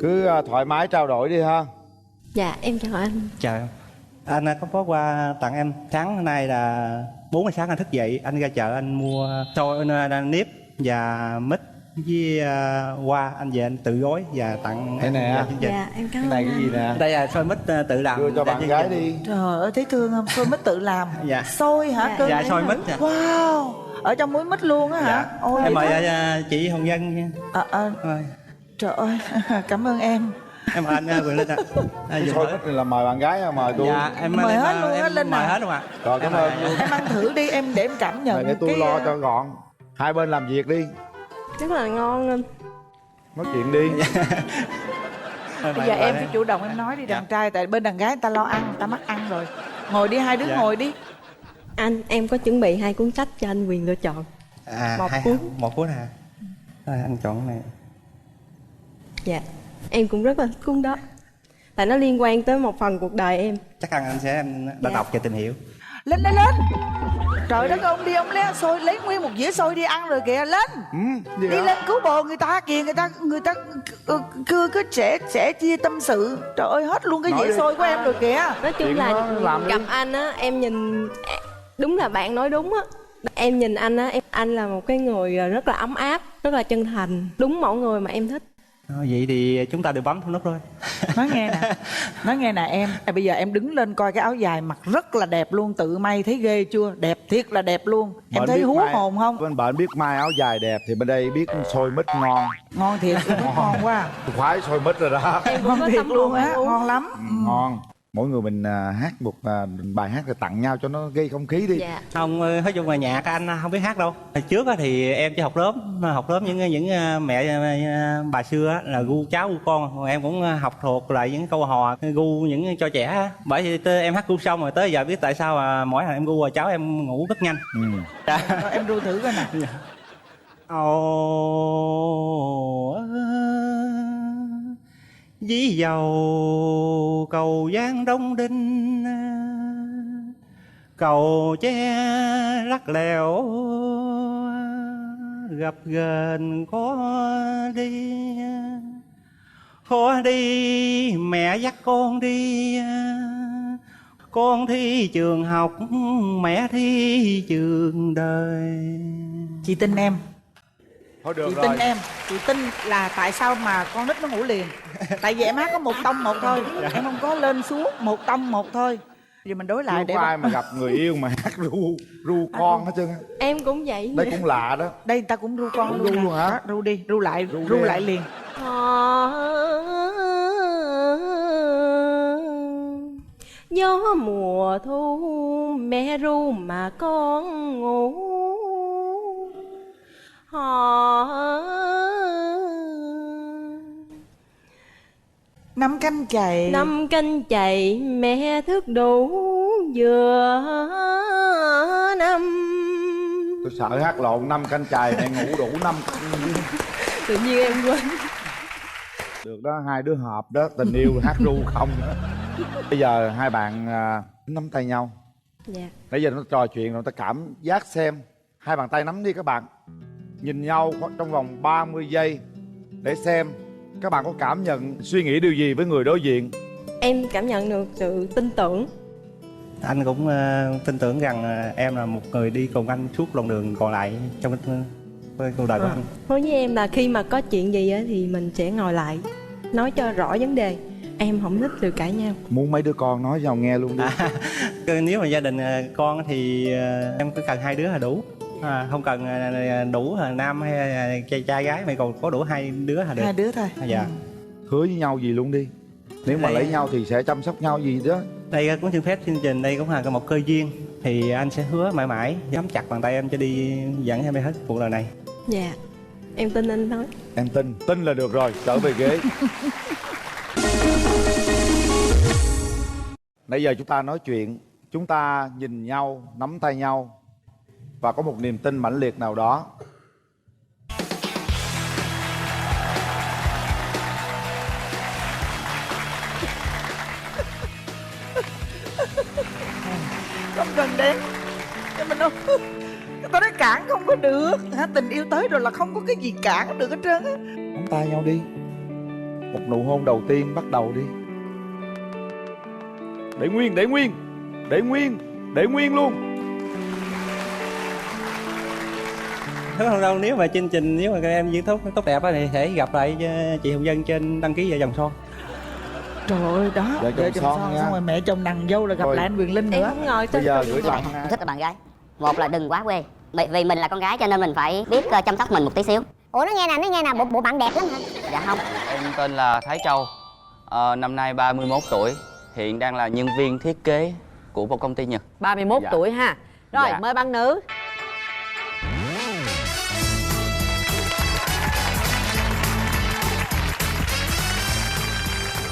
S5: Cứ thoải mái trao đổi đi ha.
S6: Dạ em chào anh.
S10: Chào em. Anh có quà tặng em. Sáng hôm nay là 4 giờ sáng anh thức dậy, anh ra chợ anh mua xôi nếp và mít với hoa, anh về anh tự gói và tặng
S5: đây nè.
S6: Dạ em cảm ơn.
S5: Cái này cái gì nè?
S10: Đây là xôi mít tự làm.
S5: Đưa cho bạn gái đi.
S11: Trời ơi thấy thương không? Xôi mít tự làm.
S10: Dạ.
S11: Xôi hả?
S10: Dạ xôi mít. Dạ.
S11: Wow. Ở trong muối mít luôn á hả?
S10: Dạ.
S11: Ôi,
S10: Em mời chị Hồng Vân nha.
S11: Trời ơi, cảm ơn em.
S10: Em mời anh Quyền Linh ạ.
S5: Xôi mít này là mời bạn gái hay mời tôi?
S10: Dạ em
S11: mời hết luôn á Linh.
S10: Mời hết luôn ạ.
S5: Rồi cảm ơn.
S11: Em ăn thử đi em để em cảm nhận.
S5: Để tôi lo cho gọn. Hai bên làm việc đi.
S6: Rất là ngon anh.
S5: Nói chuyện đi.
S11: Bây giờ em phải chủ động em nói đi đàn trai. Tại bên đàn gái người ta lo ăn, người ta mắc ăn rồi. Ngồi đi, hai đứa ngồi đi.
S6: Anh, em có chuẩn bị 2 cuốn sách cho anh quyền lựa chọn.
S10: Một cuốn hả? Rồi anh chọn cái này.
S6: Dạ, em cũng rất là thích cuốn đó. Tại nó liên quan tới một phần cuộc đời em.
S10: Chắc ăn anh sẽ đã đọc và tìm hiểu.
S11: Lên. Trời đất ơi, ông đi ông lấy nguyên một dĩa xôi đi ăn rồi kìa. Lên. Đi lên cứu bồ người ta kìa. Người ta cứ sẽ chia tâm sự. Trời ơi hết luôn cái dĩa xôi của em rồi kìa.
S6: Nói chung là gặp anh á, em nhìn đúng là bạn nói đúng á. Em nhìn anh á, anh là một cái người rất là ấm áp, rất là chân thành, đúng mẫu người mà em thích.
S10: Vậy thì chúng ta đều bấm nút thôi.
S11: Nói nghe nè em. Bây giờ em đứng lên coi cái áo dài mặc rất là đẹp luôn. Tự may thấy ghê chưa? Đẹp thiệt là đẹp luôn. Em thấy hú hồn không?
S5: Bên bạn biết may áo dài đẹp thì bên đây biết xôi mít ngon.
S11: Ngon thiệt, ngon quá.
S5: Tôi khoái xôi mít rồi đó.
S11: Ngon thiệt luôn á, ngon lắm.
S5: Ngon. Mỗi người mình hát một bài hát rồi tặng nhau cho nó gây không khí đi.
S6: Dạ.
S10: Không, nói chung là nhạc anh không biết hát đâu. Hồi trước thì em chỉ học lớp những mẹ bà xưa là gu cháu gu con, em cũng học thuộc lại những câu hò gu những cho trẻ. Bởi vì em hát gu xong rồi tới giờ biết tại sao mà mỗi lần em gu rồi cháu em ngủ rất nhanh.
S11: Em ru thử coi nè.
S10: Dí dầu cầu Giang Đông Đinh, cầu che lắc lẻo gặp gần khó đi mẹ dắt con đi, con thi trường học mẹ thi trường đời.
S11: Chị tin em.
S5: Thôi được
S11: chị
S5: rồi.
S11: tin em. Chị tin là tại sao mà con nít nó ngủ liền. Tại vì em hát có một tông một thôi. Em không có lên xuống, một tông một thôi. Giờ mình đối lại
S5: để ai mà gặp người yêu mà hát ru con hết trơn.
S6: Em cũng vậy.
S5: Đây cũng lạ đó.
S11: Đây người ta cũng ru con luôn.
S5: Ru luôn hả?
S11: Ru đi, ru lại liền.
S6: Gió mùa thu mẹ ru mà con ngủ.
S11: Năm canh chày
S6: mẹ thức đủ vừa năm.
S5: Tôi sợ hát lộn 5 canh chày mẹ ngủ đủ 5 canh.
S6: Tự nhiên em quên.
S5: Được đó, hai đứa hợp đó, tình yêu hát ru không đó. Bây giờ hai bạn nắm tay nhau.
S6: Dạ.
S5: Nãy giờ nó trò chuyện rồi ta cảm giác xem. Hai bàn tay nắm đi các bạn. Nhìn nhau trong vòng 30 giây để xem các bạn có cảm nhận, suy nghĩ điều gì với người đối diện.
S6: Em cảm nhận được sự tin tưởng.
S10: Anh cũng tin tưởng rằng em là một người đi cùng anh suốt đoạn đường còn lại trong cuộc đời của anh.
S6: Nói với em là khi mà có chuyện gì á thì mình sẽ ngồi lại nói cho rõ vấn đề. Em không thích sự cãi nhau.
S5: Muốn mấy đứa con nói vào nghe luôn đi.
S10: Nếu mà gia đình con thì em cứ cần 2 đứa là đủ. Không cần đủ nam hay trai gái, mà còn có đủ 2 đứa là được.
S11: 2 đứa thôi.
S10: Dạ.
S5: Hứa với nhau gì luôn đi. Nếu mà lấy nhau thì sẽ chăm sóc nhau gì đó.
S10: Đây cũng xin phép chương trình, đây cũng là một cơ duyên. Thì anh sẽ hứa mãi mãi nắm chặt bàn tay em cho đi dẫn em đi hết cuộc đời này.
S6: Dạ. Em tin anh thôi.
S5: Em tin là được rồi, trở về ghế. Nãy giờ chúng ta nói chuyện, chúng ta nhìn nhau, nắm tay nhau và có một niềm tin mãnh liệt nào đó.
S11: Không cần đến. Nhưng mà nó tôi nói cản không có được. Tình yêu tới rồi là không có cái gì cản được hết trơn á.
S5: Nắm tay nhau đi. Một nụ hôn đầu tiên bắt đầu đi. Để nguyên luôn.
S10: Không đâu, nếu mà chương trình, nếu mà các em diễn tốt đẹp á thì sẽ gặp lại chị Hồng Vân trên đăng ký vợ chồng son.
S11: Trời ơi, đó,
S5: vợ chồng son nha.
S11: xong rồi mẹ chồng nàng dâu là gặp lại anh Quyền Linh nữa.
S6: Em không ngồi
S5: Bây giờ gửi tặng
S2: Em thích là bạn gái. Một là đừng quá quê, vì mình là con gái cho nên mình phải biết chăm sóc mình một tí xíu. Ủa nó nghe nè, bộ bạn đẹp lắm hả? Dạ không.
S14: Em tên là Thái Châu, năm nay 31 tuổi, hiện đang là nhân viên thiết kế của một công ty Nhật.
S3: 31
S14: Dạ.
S3: tuổi ha. Rồi,
S14: Dạ.
S3: mời bạn nữ.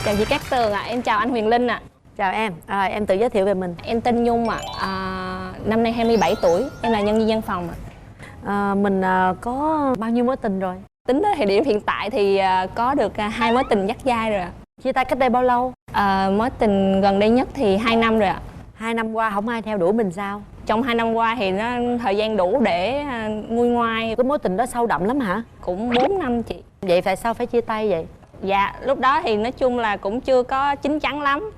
S1: Chào chị Cát Tường ạ, em chào anh Huyền Linh ạ.
S3: Chào em, em tự giới thiệu về mình.
S1: Em tên Nhung ạ, năm nay 27 tuổi, em là nhân viên văn phòng ạ.
S3: Mình có bao nhiêu mối tình rồi?
S1: Tính đến thời điểm hiện tại thì có được 2 mối tình dắt dai rồi ạ.
S3: Chia tay cách đây bao lâu?
S1: Mối tình gần đây nhất thì 2 năm rồi ạ.
S3: 2 năm qua không ai theo đuổi mình sao?
S1: Trong 2 năm qua thì nó thời gian đủ để nguôi ngoai.
S3: Cái mối tình đó sâu đậm lắm hả?
S1: Cũng 4 năm chị.
S3: Vậy tại sao phải chia tay vậy?
S1: Dạ, lúc đó thì nói chung là cũng chưa có chín chắn lắm.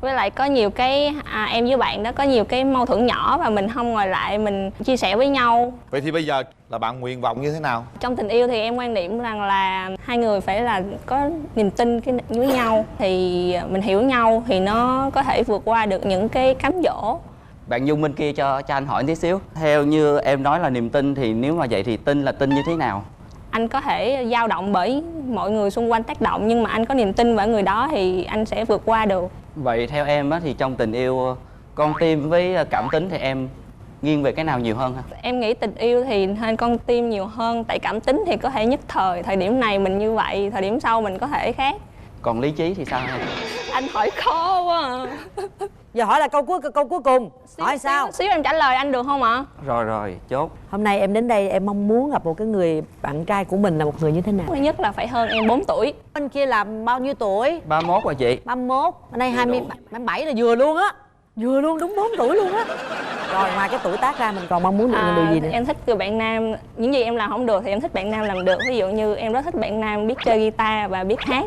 S1: Với lại có nhiều cái em với bạn đó có nhiều cái mâu thuẫn nhỏ và mình không ngồi lại mình chia sẻ với nhau.
S5: Vậy thì bây giờ là bạn nguyện vọng như thế nào?
S1: Trong tình yêu thì em quan niệm rằng là hai người phải là có niềm tin với nhau, thì mình hiểu nhau thì nó có thể vượt qua được những cái cám dỗ.
S14: Bạn Dung bên kia cho anh hỏi tí xíu. Theo như em nói là niềm tin thì nếu mà vậy thì tin là tin như thế nào?
S1: Anh có thể dao động bởi mọi người xung quanh tác động, nhưng mà anh có niềm tin vào người đó thì anh sẽ vượt qua được.
S14: Vậy theo em á, thì trong tình yêu con tim với cảm tính thì em nghiêng về cái nào nhiều hơn ha?
S1: Em nghĩ tình yêu thì hơn con tim nhiều hơn, tại cảm tính thì có thể nhất thời điểm này mình như vậy, thời điểm sau mình có thể khác.
S14: Còn lý trí thì sao em?
S1: Anh hỏi khó quá à.
S3: Giờ hỏi là câu cuối cùng. Hỏi sao?
S1: Xíu em trả lời anh được không ạ?
S14: Rồi, chốt.
S3: Hôm nay em đến đây em mong muốn gặp một cái người bạn trai của mình là một người như thế nào?
S1: Thứ nhất là phải hơn em 4 tuổi.
S3: Bên kia là bao nhiêu tuổi?
S14: 31 rồi chị.
S3: 31. Bên đây 27 là vừa luôn á. Vừa luôn, đúng 4 tuổi luôn á. Rồi ngoài cái tuổi tác ra mình còn mong muốn được điều gì nữa?
S1: Em thích người bạn nam, những gì em làm không được thì em thích bạn nam làm được. Ví dụ như em rất thích bạn nam biết chơi guitar và biết hát.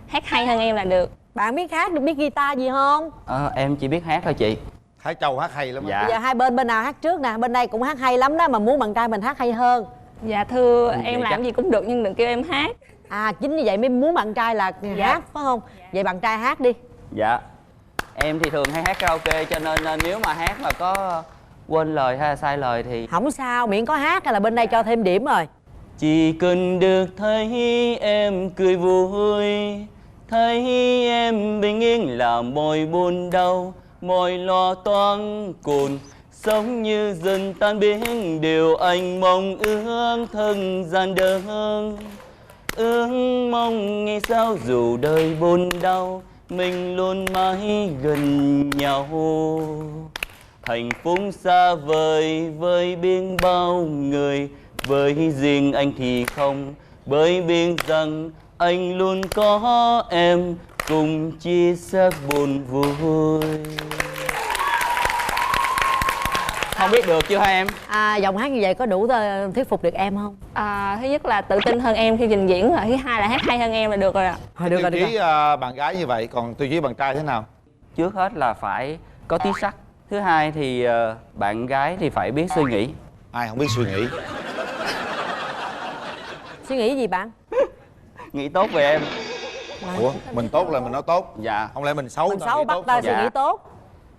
S1: Hát hay hơn em là được.
S3: Bạn biết hát được, biết guitar gì không?
S14: Em chỉ biết hát thôi chị.
S5: Thái Châu hát hay lắm.
S14: Dạ.
S3: Bây giờ hai bên nào hát trước nè? Bên đây cũng hát hay lắm đó, mà muốn bạn trai mình hát hay hơn.
S1: Dạ thưa
S14: Vậy
S1: em làm
S14: chắc...
S1: gì cũng được nhưng đừng kêu em hát.
S3: Chính như vậy mới muốn bạn trai là hát phải không? Vậy bạn trai hát đi.
S14: Dạ. Em thì thường hay hát karaoke cho nên nếu mà hát mà có quên lời hay là sai lời thì
S3: không sao, miễn có hát hay là bên đây cho thêm điểm rồi.
S14: chỉ cần được thấy em cười vui, thấy em bình yên là mọi buồn đau, mọi lo toan cồn, sống như dần tan biến, điều anh mong ước thân gian đơn, ước mong ngày sau dù đời buồn đau mình luôn mãi gần nhau. Hạnh phúc xa vời với biết bao người, với riêng anh thì không, bởi biết rằng anh luôn có em cùng chia sẻ buồn vui. Không biết được chưa hai em?
S3: Giọng hát như vậy có đủ thuyết phục được em không?
S1: Thứ nhất là tự tin hơn em khi trình diễn, rồi thứ hai là hát hay hơn em là được rồi ạ.
S3: Được rồi,
S5: Tiêu chí bạn gái như vậy, còn tiêu chí bạn trai thế nào?
S14: Trước hết là phải có tí sắc. Thứ hai thì bạn gái thì phải biết suy nghĩ.
S5: Ai không biết suy nghĩ?
S3: Suy nghĩ gì bạn?
S14: Nghĩ tốt về em.
S5: Ủa, mình tốt là mình nói tốt.
S14: Dạ.
S5: Không lẽ mình xấu?
S3: Mình xấu bắt ta suy nghĩ tốt.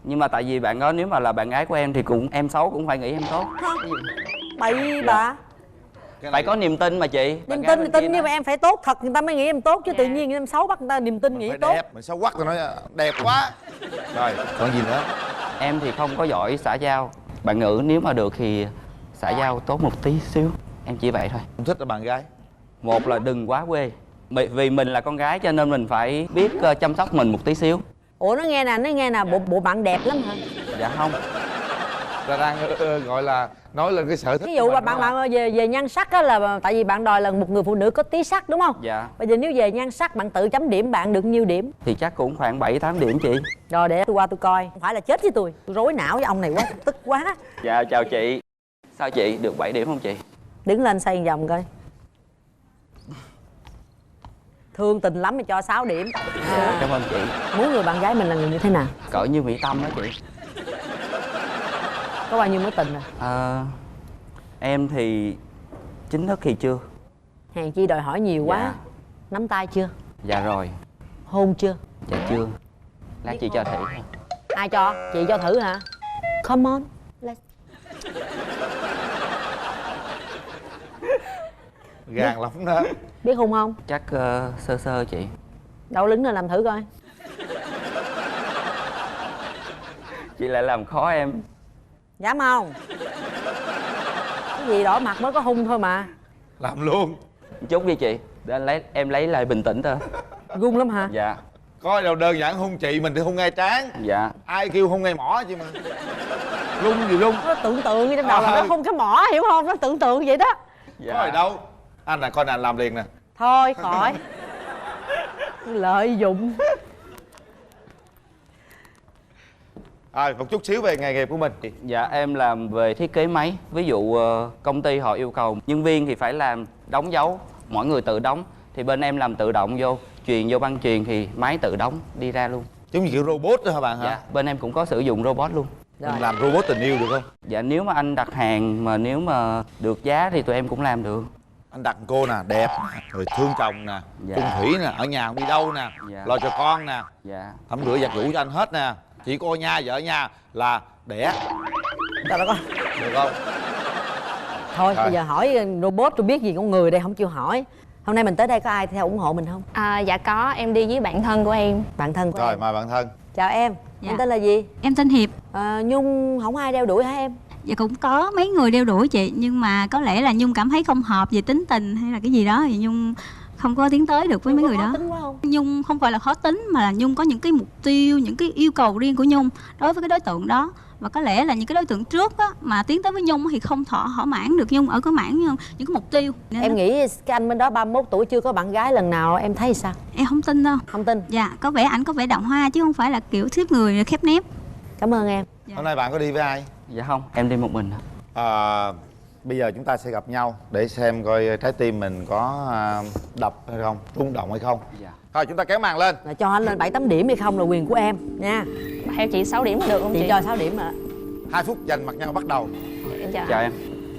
S14: Nhưng mà tại vì bạn đó nếu mà là bạn gái của em thì cũng em xấu cũng phải nghĩ em tốt.
S3: Bậy bạ.
S14: Phải có niềm tin mà chị.
S3: Niềm tin nhưng mà em phải tốt thật người ta mới nghĩ em tốt chứ tự nhiên em xấu bắt người ta niềm tin nghĩ
S5: phải
S3: tốt.
S5: Đẹp, mình xấu quắc tôi nói đẹp quá. Rồi, còn gì nữa?
S14: Em thì không có giỏi xã giao. Bạn nữ nếu mà được thì xã giao tốt một tí xíu. em chỉ vậy thôi.
S5: Không thích là bạn gái.
S14: Một là đừng quá quê, vì mình là con gái cho nên mình phải biết chăm sóc mình một tí xíu.
S3: Ủa nó nghe nè, bộ bạn đẹp lắm hả?
S14: Dạ không.
S5: Là đang gọi là nói lên cái sở thích.
S3: Ví dụ mà bạn về nhan sắc á, là tại vì bạn đòi là một người phụ nữ có tí sắc đúng không?
S14: Dạ.
S3: Bây giờ nếu về nhan sắc bạn tự chấm điểm bạn được nhiêu điểm?
S14: Thì chắc cũng khoảng 7-8 điểm chị.
S3: Rồi để tôi qua tôi coi. Không phải là chết với tôi rối não với ông này quá, tức quá.
S14: Dạ chào chị. Sao chị được 7 điểm không chị?
S3: Đứng lên xoay vòng coi. Thương tình lắm mà cho 6 điểm.
S14: Cảm ơn chị.
S3: Muốn người bạn gái mình là người như thế nào?
S14: Cỡ như Mỹ Tâm đó chị.
S3: Có bao nhiêu mối tình
S14: Em thì chính thức thì chưa.
S3: Hèn chi đòi hỏi nhiều quá.
S14: Dạ.
S3: Nắm tay chưa?
S14: Dạ rồi.
S3: Hôn chưa?
S14: Dạ chưa. Lát chị cho thử.
S3: Ai cho? Chị cho thử hả? Come on.
S5: Gàn lắm đó.
S3: Biết hôn không?
S14: Chắc sơ sơ chị.
S3: Đâu đứng lên làm thử coi.
S14: Chị lại làm khó em.
S3: Dám không? Cái gì đỏ mặt mới có hung thôi mà.
S5: Làm luôn.
S14: Chút đi chị. Để em lấy lại bình tĩnh thôi.
S3: Gung lắm hả?
S14: Dạ.
S5: Coi đâu đơn giản hung chị mình thì hung ngay trán.
S14: Dạ.
S5: Ai kêu hung ngay mỏ chứ mà. Lung gì lung.
S3: Nó tưởng tượng trong đầu là nó hung cái mỏ hiểu không? Nó tưởng tượng vậy đó.
S5: Dạ. Có gì đâu. Anh nè, coi nè, anh làm liền nè.
S3: Thôi khỏi. Lợi dụng.
S5: Một chút xíu về nghề nghiệp của mình.
S14: Dạ em làm về thiết kế máy. Ví dụ công ty họ yêu cầu nhân viên thì phải làm đóng dấu, mỗi người tự đóng. Thì bên em làm tự động vô, truyền vô băng truyền thì máy tự đóng đi ra luôn.
S5: Giống như kiểu robot đó hả bạn hả?
S14: Dạ, bên em cũng có sử dụng robot luôn.
S5: Mình làm robot tình yêu được không?
S14: Dạ nếu mà anh đặt hàng mà nếu mà được giá thì tụi em cũng làm được.
S5: Anh đặt cô nè, đẹp, rồi thương chồng nè,
S14: Dạ.
S5: chung thủy nè, ở nhà không đi đâu nè,
S14: Dạ.
S5: lo cho con nè,
S14: Dạ.
S5: tắm rửa giặt giũ cho anh hết nè. Chỉ cô nha, vợ nha là đẻ.
S3: Trời đất ơi.
S5: Được không?
S3: Thôi
S5: Rồi.
S3: bây giờ hỏi robot tôi biết gì con người đây không chịu hỏi. Hôm nay mình tới đây có ai theo ủng hộ mình không?
S1: Dạ có, em đi với bạn thân của em.
S3: Bạn thân của
S5: Rồi
S3: em.
S5: mời bạn thân.
S3: Chào em.
S15: Dạ.
S3: Em tên là gì?
S15: Em tên Hiệp.
S3: Nhung không ai đeo đuổi hả em?
S15: Dạ cũng có mấy người đeo đuổi chị, nhưng mà có lẽ là Nhung cảm thấy không hợp về tính tình hay là cái gì đó thì Nhung không có tiến tới được với mấy người đó.
S3: Tính quá không?
S15: Nhung không phải là khó tính mà là Nhung có những cái mục tiêu, những cái yêu cầu riêng của Nhung đối với cái đối tượng đó. Và có lẽ là những cái đối tượng trước á, mà tiến tới với Nhung thì không thỏa mãn được Nhung ở cái mảng những cái mục tiêu. Nên
S3: Em nghĩ cái anh bên đó 31 tuổi chưa có bạn gái lần nào, em thấy sao?
S15: em không tin đâu.
S3: Không tin?
S15: Dạ, có vẻ ảnh có vẻ đào hoa chứ không phải là kiểu thiếp người khép nép.
S3: Cảm ơn em.
S5: Hôm nay bạn có đi với ai?
S14: Dạ không, em đi một mình.
S5: Bây giờ chúng ta sẽ gặp nhau để xem coi trái tim mình có đập hay không, rung động hay không.
S14: Dạ.
S5: Thôi chúng ta kéo màn lên.
S3: Là cho anh lên 7-8 điểm hay không là quyền của em nha.
S1: Theo chị 6 điểm được không chị?
S3: Chị cho 6 điểm mà.
S5: 2 phút dành mặt nhau bắt đầu.
S1: Em chào.
S14: Chào em.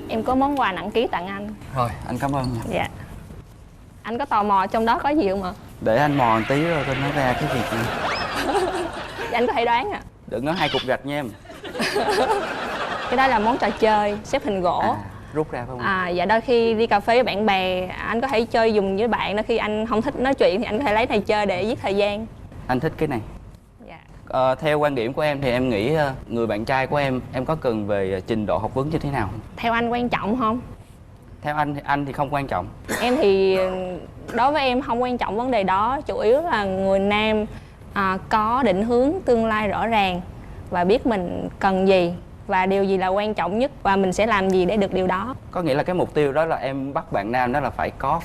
S1: Em có món quà nặng ký tặng anh.
S14: Rồi, anh cảm ơn nha.
S1: Dạ. Anh có tò mò trong đó có gì không ạ?
S14: Để anh mò một tí rồi tôi nói ra cái việc này.
S1: Dạ, anh có thể đoán ạ.
S14: Đừng nói 2 cục gạch nha em.
S1: Cái đó là món trò chơi xếp hình gỗ.
S14: Rút ra phải không?
S1: Dạ đôi khi đi cà phê với bạn bè anh có thể chơi dùng với bạn, đôi khi anh không thích nói chuyện thì anh có thể lấy này chơi để giết thời gian.
S14: Anh thích cái này.
S1: Dạ.
S14: Theo quan điểm của em thì em nghĩ người bạn trai của em có cần về trình độ học vấn như thế nào?
S1: Theo anh quan trọng không?
S14: Theo anh thì không quan trọng.
S1: Em thì đối với em không quan trọng vấn đề đó, chủ yếu là người nam có định hướng tương lai rõ ràng và biết mình cần gì và điều gì là quan trọng nhất và mình sẽ làm gì để được điều đó.
S14: Có nghĩa là cái mục tiêu đó là em bắt bạn nam đó là phải có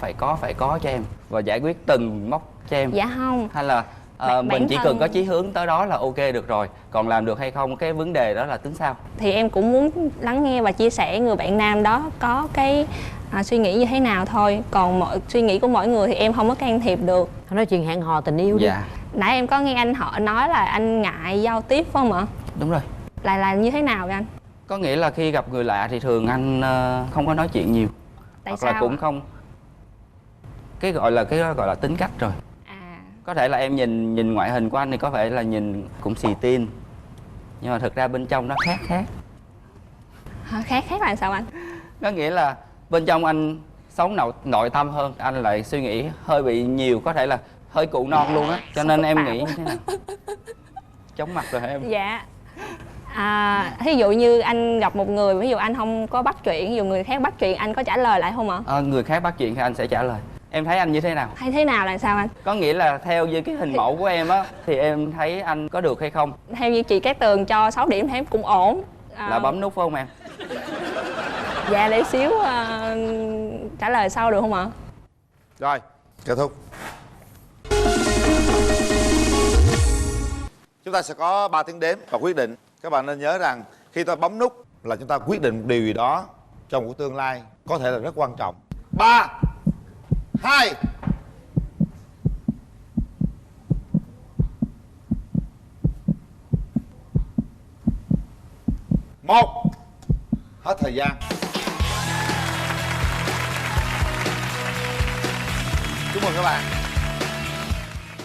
S14: cho em và giải quyết từng mốc cho em.
S1: Dạ không.
S14: Hay là mình chỉ cần có chí hướng tới đó là ok được rồi, còn làm được hay không cái vấn đề đó là tính sao.
S1: Thì em cũng muốn lắng nghe và chia sẻ người bạn nam đó có cái suy nghĩ như thế nào thôi, còn mọi suy nghĩ của mỗi người thì em không có can thiệp được.
S3: Nói chuyện hẹn hò tình yêu đi.
S14: Dạ.
S1: Nãy em có nghe anh họ nói là anh ngại giao tiếp phải không ạ?
S14: Đúng rồi.
S1: Lại là như thế nào vậy anh?
S14: Có nghĩa là khi gặp người lạ thì thường anh không có nói chuyện nhiều.
S1: Tại
S14: Hoặc
S1: sao
S14: là cũng không cái gọi là tính cách rồi. Có thể là em nhìn ngoại hình của anh thì có vẻ là nhìn cũng xì tin, nhưng mà thực ra bên trong nó khác.
S1: Khác là sao anh?
S14: Có nghĩa là bên trong anh sống nội tâm hơn, anh lại suy nghĩ hơi bị nhiều, có thể là hơi cụ non luôn á, cho nên em nghĩ như thế nào? Chóng mặt rồi hả em?
S1: Dạ.
S16: Thí dụ như anh gặp một người, ví dụ anh không có bắt chuyện, ví dụ người khác bắt chuyện, anh có trả lời lại không ạ?
S14: Người khác bắt chuyện thì anh sẽ trả lời. Em thấy anh như thế nào?
S16: Hay thế nào là sao anh?
S14: Có nghĩa là theo như cái hình mẫu của em á, thì em thấy anh có được hay không?
S16: Theo như chị Cát Tường cho 6 điểm thì em cũng ổn.
S14: Là bấm nút phải không em?
S16: Dạ để xíu trả lời sau được không ạ?
S5: Rồi, kết thúc. Chúng ta sẽ có 3 tiếng đếm và quyết định. Các bạn nên nhớ rằng khi ta bấm nút là chúng ta quyết định một điều gì đó trong một tương lai có thể là rất quan trọng. 3, 2, 1. Hết thời gian. Chúc mừng các bạn.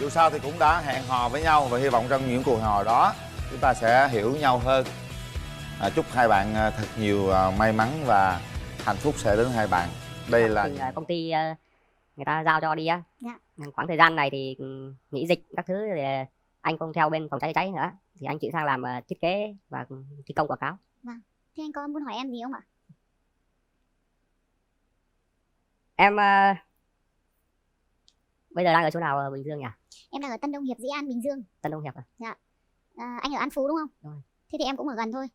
S5: Dù sao thì cũng đã hẹn hò với nhau và hy vọng trong những cuộc hò đó chúng ta sẽ hiểu nhau hơn. Chúc hai bạn thật nhiều may mắn và hạnh phúc sẽ đến hai bạn. Đây là
S2: thì công ty người ta giao cho đi á. Khoảng thời gian này thì nghỉ dịch các thứ thì anh không theo bên phòng cháy cháy nữa, thì anh chuyển sang làm thiết kế và thi công quảng cáo.
S17: Vâng. Thế anh có muốn hỏi em gì không ạ?
S2: Em bây giờ đang ở chỗ nào ở Bình Dương nhỉ?
S17: Em đang ở Tân Đông Hiệp, Dĩ An, Bình Dương.
S2: Tân Đông Hiệp à?
S17: Dạ. Anh ở An Phú đúng không?
S2: Rồi.
S17: Thế thì em cũng ở gần thôi.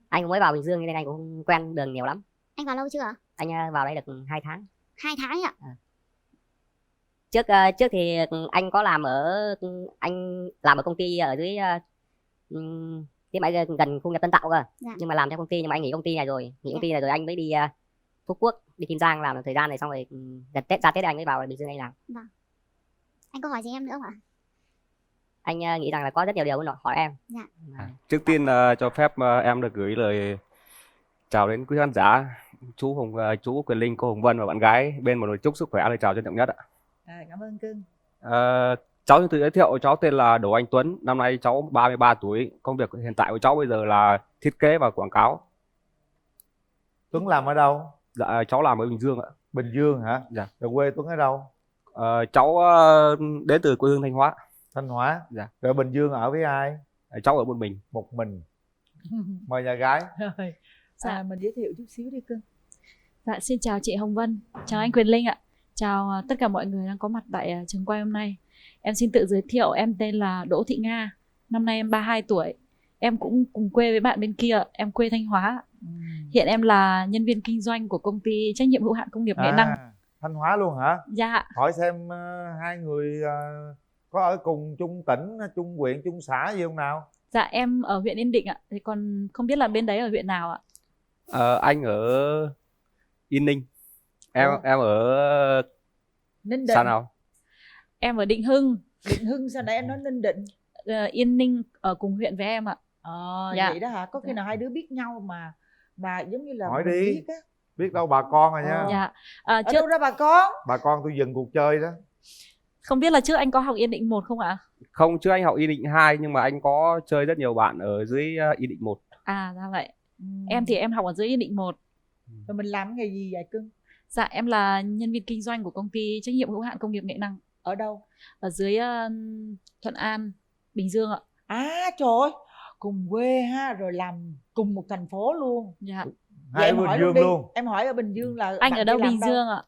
S2: Anh cũng mới vào Bình Dương nên anh cũng không quen đường nhiều lắm.
S17: Anh vào lâu chưa ạ?
S2: Anh vào đây được 2 tháng.
S17: 2 tháng ạ?
S2: Trước thì anh có làm ở công ty ở dưới cái bãi gần khu nghiệp Tân Tạo cơ.
S17: Dạ.
S2: Nhưng mà làm theo công ty, nhưng mà anh nghỉ công ty này rồi, anh mới đi Phú Quốc, đi Kiên Giang làm thời gian này, xong rồi gần Tết, ra Tết anh mới vào Bình Dương anh làm.
S17: Vâng. Anh có hỏi gì em nữa không ạ?
S2: Anh nghĩ rằng là có rất nhiều điều muốn hỏi em.
S17: Dạ.
S18: Trước tiên cho phép em được gửi lời chào đến quý khán giả, chú Quyền Linh, cô Hồng Vân và bạn gái bên một lời chúc sức khỏe, lời chào trân trọng nhất ạ.
S11: Cảm ơn cưng.
S18: Cháu xin tự giới thiệu, cháu tên là Đỗ Anh Tuấn, năm nay cháu 33 tuổi, công việc hiện tại của cháu bây giờ là thiết kế và quảng cáo.
S5: Tuấn làm ở đâu?
S18: Dạ cháu làm ở Bình Dương ạ.
S5: Bình Dương hả?
S18: Dạ.
S5: Rồi quê Tuấn ở đâu?
S18: Cháu đến từ quê hương Thanh Hóa.
S5: Thanh Hóa.
S18: Dạ.
S5: Rồi Bình Dương ở với ai?
S18: Cháu ở một mình.
S5: Một mình. Mời nhà gái.
S11: Rồi. Mình giới thiệu chút xíu đi cưng.
S19: Dạ, xin chào chị Hồng Vân, chào anh Quyền Linh ạ. Chào tất cả mọi người đang có mặt tại trường quay hôm nay. Em xin tự giới thiệu, em tên là Đỗ Thị Nga. Năm nay em 32 tuổi. Em cũng cùng quê với bạn bên kia, em quê Thanh Hóa. Hiện em là nhân viên kinh doanh của công ty trách nhiệm hữu hạn công nghiệp Nghệ Năng.
S5: Thanh Hóa luôn hả?
S19: Dạ.
S5: Hỏi xem hai người có ở cùng chung tỉnh, chung huyện, chung xã gì không nào?
S19: Dạ em ở huyện Yên Định ạ. Thì còn không biết là bên đấy ở huyện nào ạ?
S18: Anh ở Yên Ninh. Em ở
S11: Ninh Định.
S18: Sao nào?
S19: Em ở Định Hưng.
S11: Định Hưng sao nãy em nói Ninh Định?
S19: Yên Ninh ở cùng huyện với em ạ.
S11: Dạ. Vậy đó hả? Có khi nào hai đứa biết nhau mà giống như là
S5: hỏi đi.
S11: biết á.
S5: Biết đâu bà con rồi nha.
S19: Dạ.
S11: Ở đâu ra bà con?
S5: Bà con tôi dừng cuộc chơi đó.
S19: Không biết là trước anh có học Yên Định 1 không ạ?
S18: Không, trước anh học Yên Định 2 nhưng mà anh có chơi rất nhiều bạn ở dưới Yên Định 1.
S19: À ra vậy. Em thì em học ở dưới Yên Định 1.
S11: Rồi mình làm nghề gì vậy cưng?
S19: Dạ em là nhân viên kinh doanh của công ty trách nhiệm hữu hạn công nghiệp Nghệ Năng.
S11: Ở đâu?
S19: Ở dưới Thuận An, Bình Dương ạ.
S11: À trời ơi, cùng quê ha, rồi làm cùng một thành phố luôn.
S19: Dạ.
S11: Vậy em hỏi luôn đi. Em hỏi ở Bình Dương là
S19: anh ở đâu Bình Dương ạ?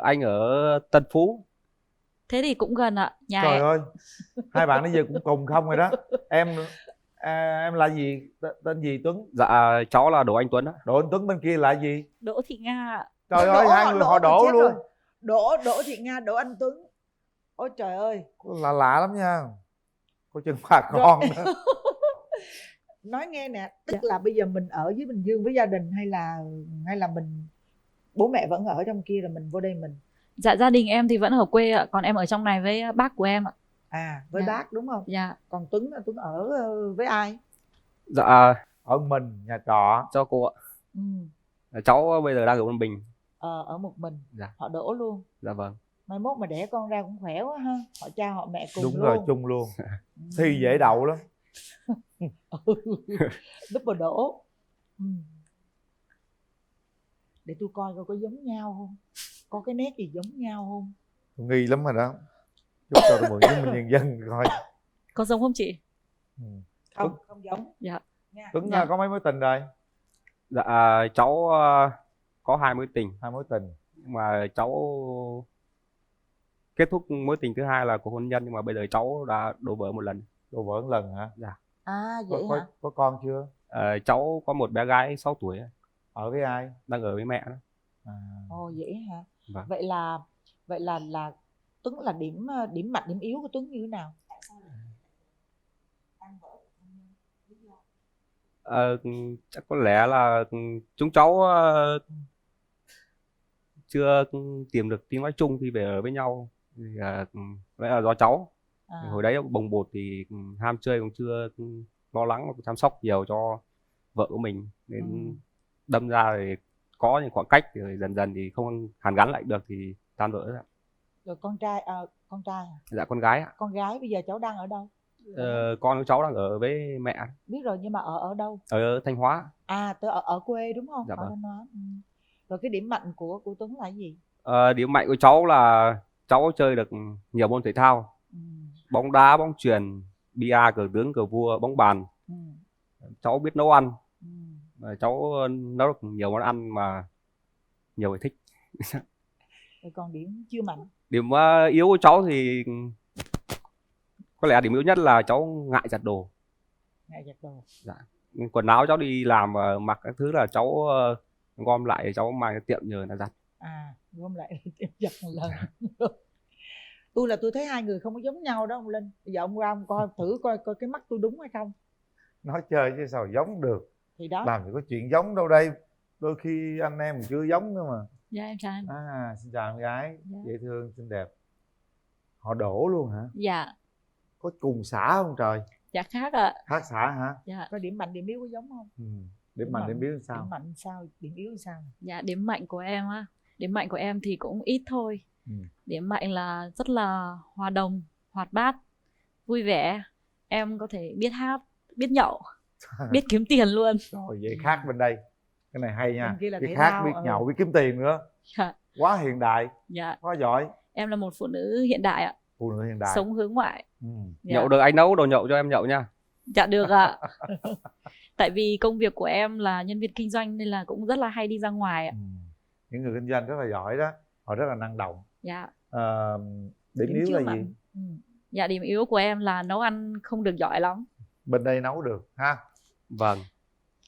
S18: Anh ở Tân Phú.
S19: Thế thì cũng gần ạ. Nhà
S5: Trời
S19: em.
S5: ơi, hai bạn bây giờ cũng cùng không rồi đó. Em là gì? Tên gì Tuấn?
S18: Dạ cháu là Đỗ Anh Tuấn á.
S5: Đỗ Anh Tuấn bên kia là gì?
S19: Đỗ Thị Nga ạ.
S5: Trời ơi, hai người họ Đỗ luôn.
S11: Đỗ Thị Nga, Đỗ Anh Tuấn. Ôi trời ơi.
S5: Lạ lạ lắm nha. Có chân bà con nữa.
S11: Nói nghe nè, tức là bây giờ mình ở dưới Bình Dương với gia đình hay là mình bố mẹ vẫn ở trong kia rồi mình vô đây mình?
S19: Dạ gia đình em thì vẫn ở quê ạ, còn em ở trong này với bác của em ạ.
S11: À với bác đúng không?
S19: Dạ.
S11: Còn Tuấn ở với ai?
S18: Dạ
S5: ở mình, nhà trọ.
S18: Cho cô ạ. Cháu bây giờ đang ở một mình.
S11: Ở một mình.
S18: Dạ.
S11: Họ Đỗ luôn.
S18: Dạ vâng.
S11: Mai mốt mà đẻ con ra cũng khỏe quá ha. Họ cha họ mẹ cùng
S5: đúng
S11: luôn.
S5: Rồi chung luôn. Thi dễ đậu lắm.
S11: Double Đỗ. Để tôi coi có giống nhau không, có cái nét gì giống nhau không.
S5: Tôi nghi lắm rồi đó. Chút cho tôi mượn chứng minh nhân dân coi.
S19: Có giống không chị?
S11: Không giống.
S19: Dạ.
S5: Tuấn
S19: Dạ.
S5: có mấy mối tình rồi?
S18: Dạ cháu có 2 mối tình.
S5: 2 mối tình.
S18: Nhưng mà cháu kết thúc mối tình thứ hai là cuộc hôn nhân, nhưng mà bây giờ cháu đã đổ vỡ một lần.
S5: Đổ vỡ một lần hả?
S18: Dạ.
S11: Vậy hả?
S5: Có con chưa?
S18: Cháu có một bé gái 6 tuổi.
S5: Ở với ai?
S18: Đang ở với mẹ đó.
S11: Ồ vậy hả?
S18: Vâng.
S11: Vậy là Tuấn là điểm mạnh điểm yếu của Tuấn như thế nào?
S18: Chắc có lẽ là chúng cháu chưa tìm được tiếng nói chung khi về ở với nhau, thì lẽ là do cháu. Hồi đấy bồng bột thì ham chơi, cũng chưa lo lắng chăm sóc nhiều cho vợ của mình, nên đâm ra thì có những khoảng cách, rồi dần dần thì không hàn gắn lại được thì tan vỡ ra.
S11: Rồi con trai hả?
S18: Dạ con gái ạ.
S11: Con gái bây giờ cháu đang ở đâu?
S18: Con của cháu đang ở với mẹ.
S11: Biết rồi, nhưng mà ở đâu?
S18: Ở Thanh Hóa.
S11: Tôi ở quê đúng không?
S18: Dạ
S11: Ở
S18: vâng.
S11: Thanh Hóa. Rồi cái điểm mạnh của Tuấn là gì?
S18: Điểm mạnh của cháu là cháu chơi được nhiều môn thể thao. Bóng đá, bóng chuyền, bia, cờ tướng, cờ vua, bóng bàn. Cháu biết nấu ăn. Cháu nấu được nhiều món ăn mà nhiều người thích.
S11: Rồi còn điểm chưa mạnh?
S18: Điểm yếu của cháu thì có lẽ điểm yếu nhất là cháu ngại giặt đồ.
S11: Ngại giặt đồ.
S18: Dạ. Quần áo cháu đi làm mặc các thứ là cháu gom lại, cháu mang cái tiệm nhờ là giặt.
S11: Gom lại tiệm giặt một lần. Tôi thấy hai người không có giống nhau đó ông Linh. Bây giờ ông ra ông coi thử coi cái mắt tôi đúng hay không.
S5: Nói chơi chứ sao giống được.
S11: Thì đó.
S5: Làm gì có chuyện giống đâu đây. Đôi khi anh em chưa giống nữa mà.
S19: Dạ em chào anh.
S5: Xin chào em gái.
S19: Dạ.
S5: Dễ thương, xinh đẹp. Họ Đỗ luôn hả?
S19: Dạ.
S5: Có cùng xã không trời?
S19: Dạ khác ạ.
S5: Khác xã hả?
S19: Dạ.
S11: Có điểm mạnh điểm yếu có giống không?
S5: Điểm mạnh điểm yếu sao?
S11: Điểm mạnh sao? Điểm yếu sao?
S19: Dạ điểm mạnh của em á, điểm mạnh của em thì cũng ít thôi. Điểm mạnh là rất là hòa đồng, hoạt bát, vui vẻ. Em có thể biết hát, biết nhậu, biết kiếm tiền luôn.
S5: Rồi vậy khác bên đây. Cái này hay nha.
S11: Biết
S5: khác, thao, biết nhậu, biết kiếm tiền nữa.
S19: Dạ.
S5: Quá hiện đại.
S19: Dạ.
S5: Quá giỏi.
S19: Em là một phụ nữ hiện đại ạ.
S5: Phụ nữ hiện đại.
S19: Sống hướng ngoại.
S18: Dạ. Nhậu được anh nấu đồ nhậu cho em nhậu nha.
S19: Dạ được ạ. Tại vì công việc của em là nhân viên kinh doanh nên là cũng rất là hay đi ra ngoài ạ.
S5: Những người kinh doanh rất là giỏi đó. Họ rất là năng động.
S19: Dạ.
S5: Điểm yếu là gì?
S19: Dạ điểm yếu của em là nấu ăn không được giỏi lắm.
S5: Bên đây nấu được ha.
S18: Vâng.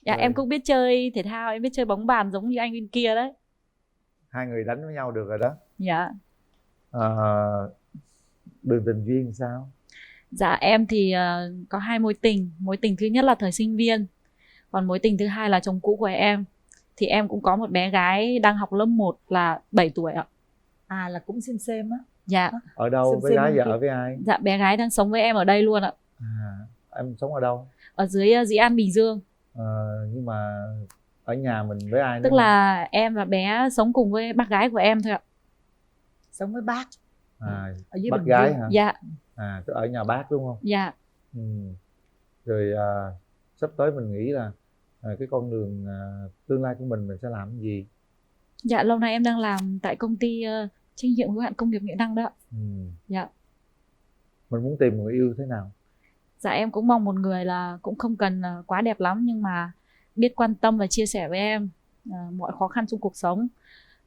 S19: Dạ em cũng biết chơi thể thao, em biết chơi bóng bàn giống như anh bên kia đấy.
S5: Hai người đánh với nhau được rồi đó.
S19: Dạ.
S5: Đường tình duyên sao?
S19: Dạ em thì có 2 mối tình. Mối tình thứ nhất là thời sinh viên. Còn mối tình thứ hai là chồng cũ của em. Thì em cũng có một bé gái đang học lớp 1 là 7 tuổi ạ.
S11: Là cũng xem á.
S19: Dạ.
S5: Ở đâu? Bé gái giờ ở với ai?
S19: Dạ bé gái đang sống với em ở đây luôn ạ.
S5: Em sống ở đâu?
S19: Ở dưới Dĩ An, Bình Dương.
S5: Nhưng mà ở nhà mình với ai?
S19: Tức là em và bé sống cùng với bác gái của em thôi ạ.
S11: Sống với bác.
S5: Ở dưới bác gái hả?
S19: Dạ.
S5: Tức ở nhà bác đúng không?
S19: Dạ.
S5: Rồi sắp tới mình nghĩ là cái con đường tương lai của mình sẽ làm cái gì?
S19: Dạ lâu nay em đang làm tại công ty trách nhiệm hữu hạn công nghiệp Nghĩa Đăng đó. Dạ.
S5: Mình muốn tìm người yêu thế nào?
S19: Dạ em cũng mong một người là cũng không cần quá đẹp lắm, nhưng mà biết quan tâm và chia sẻ với em mọi khó khăn trong cuộc sống.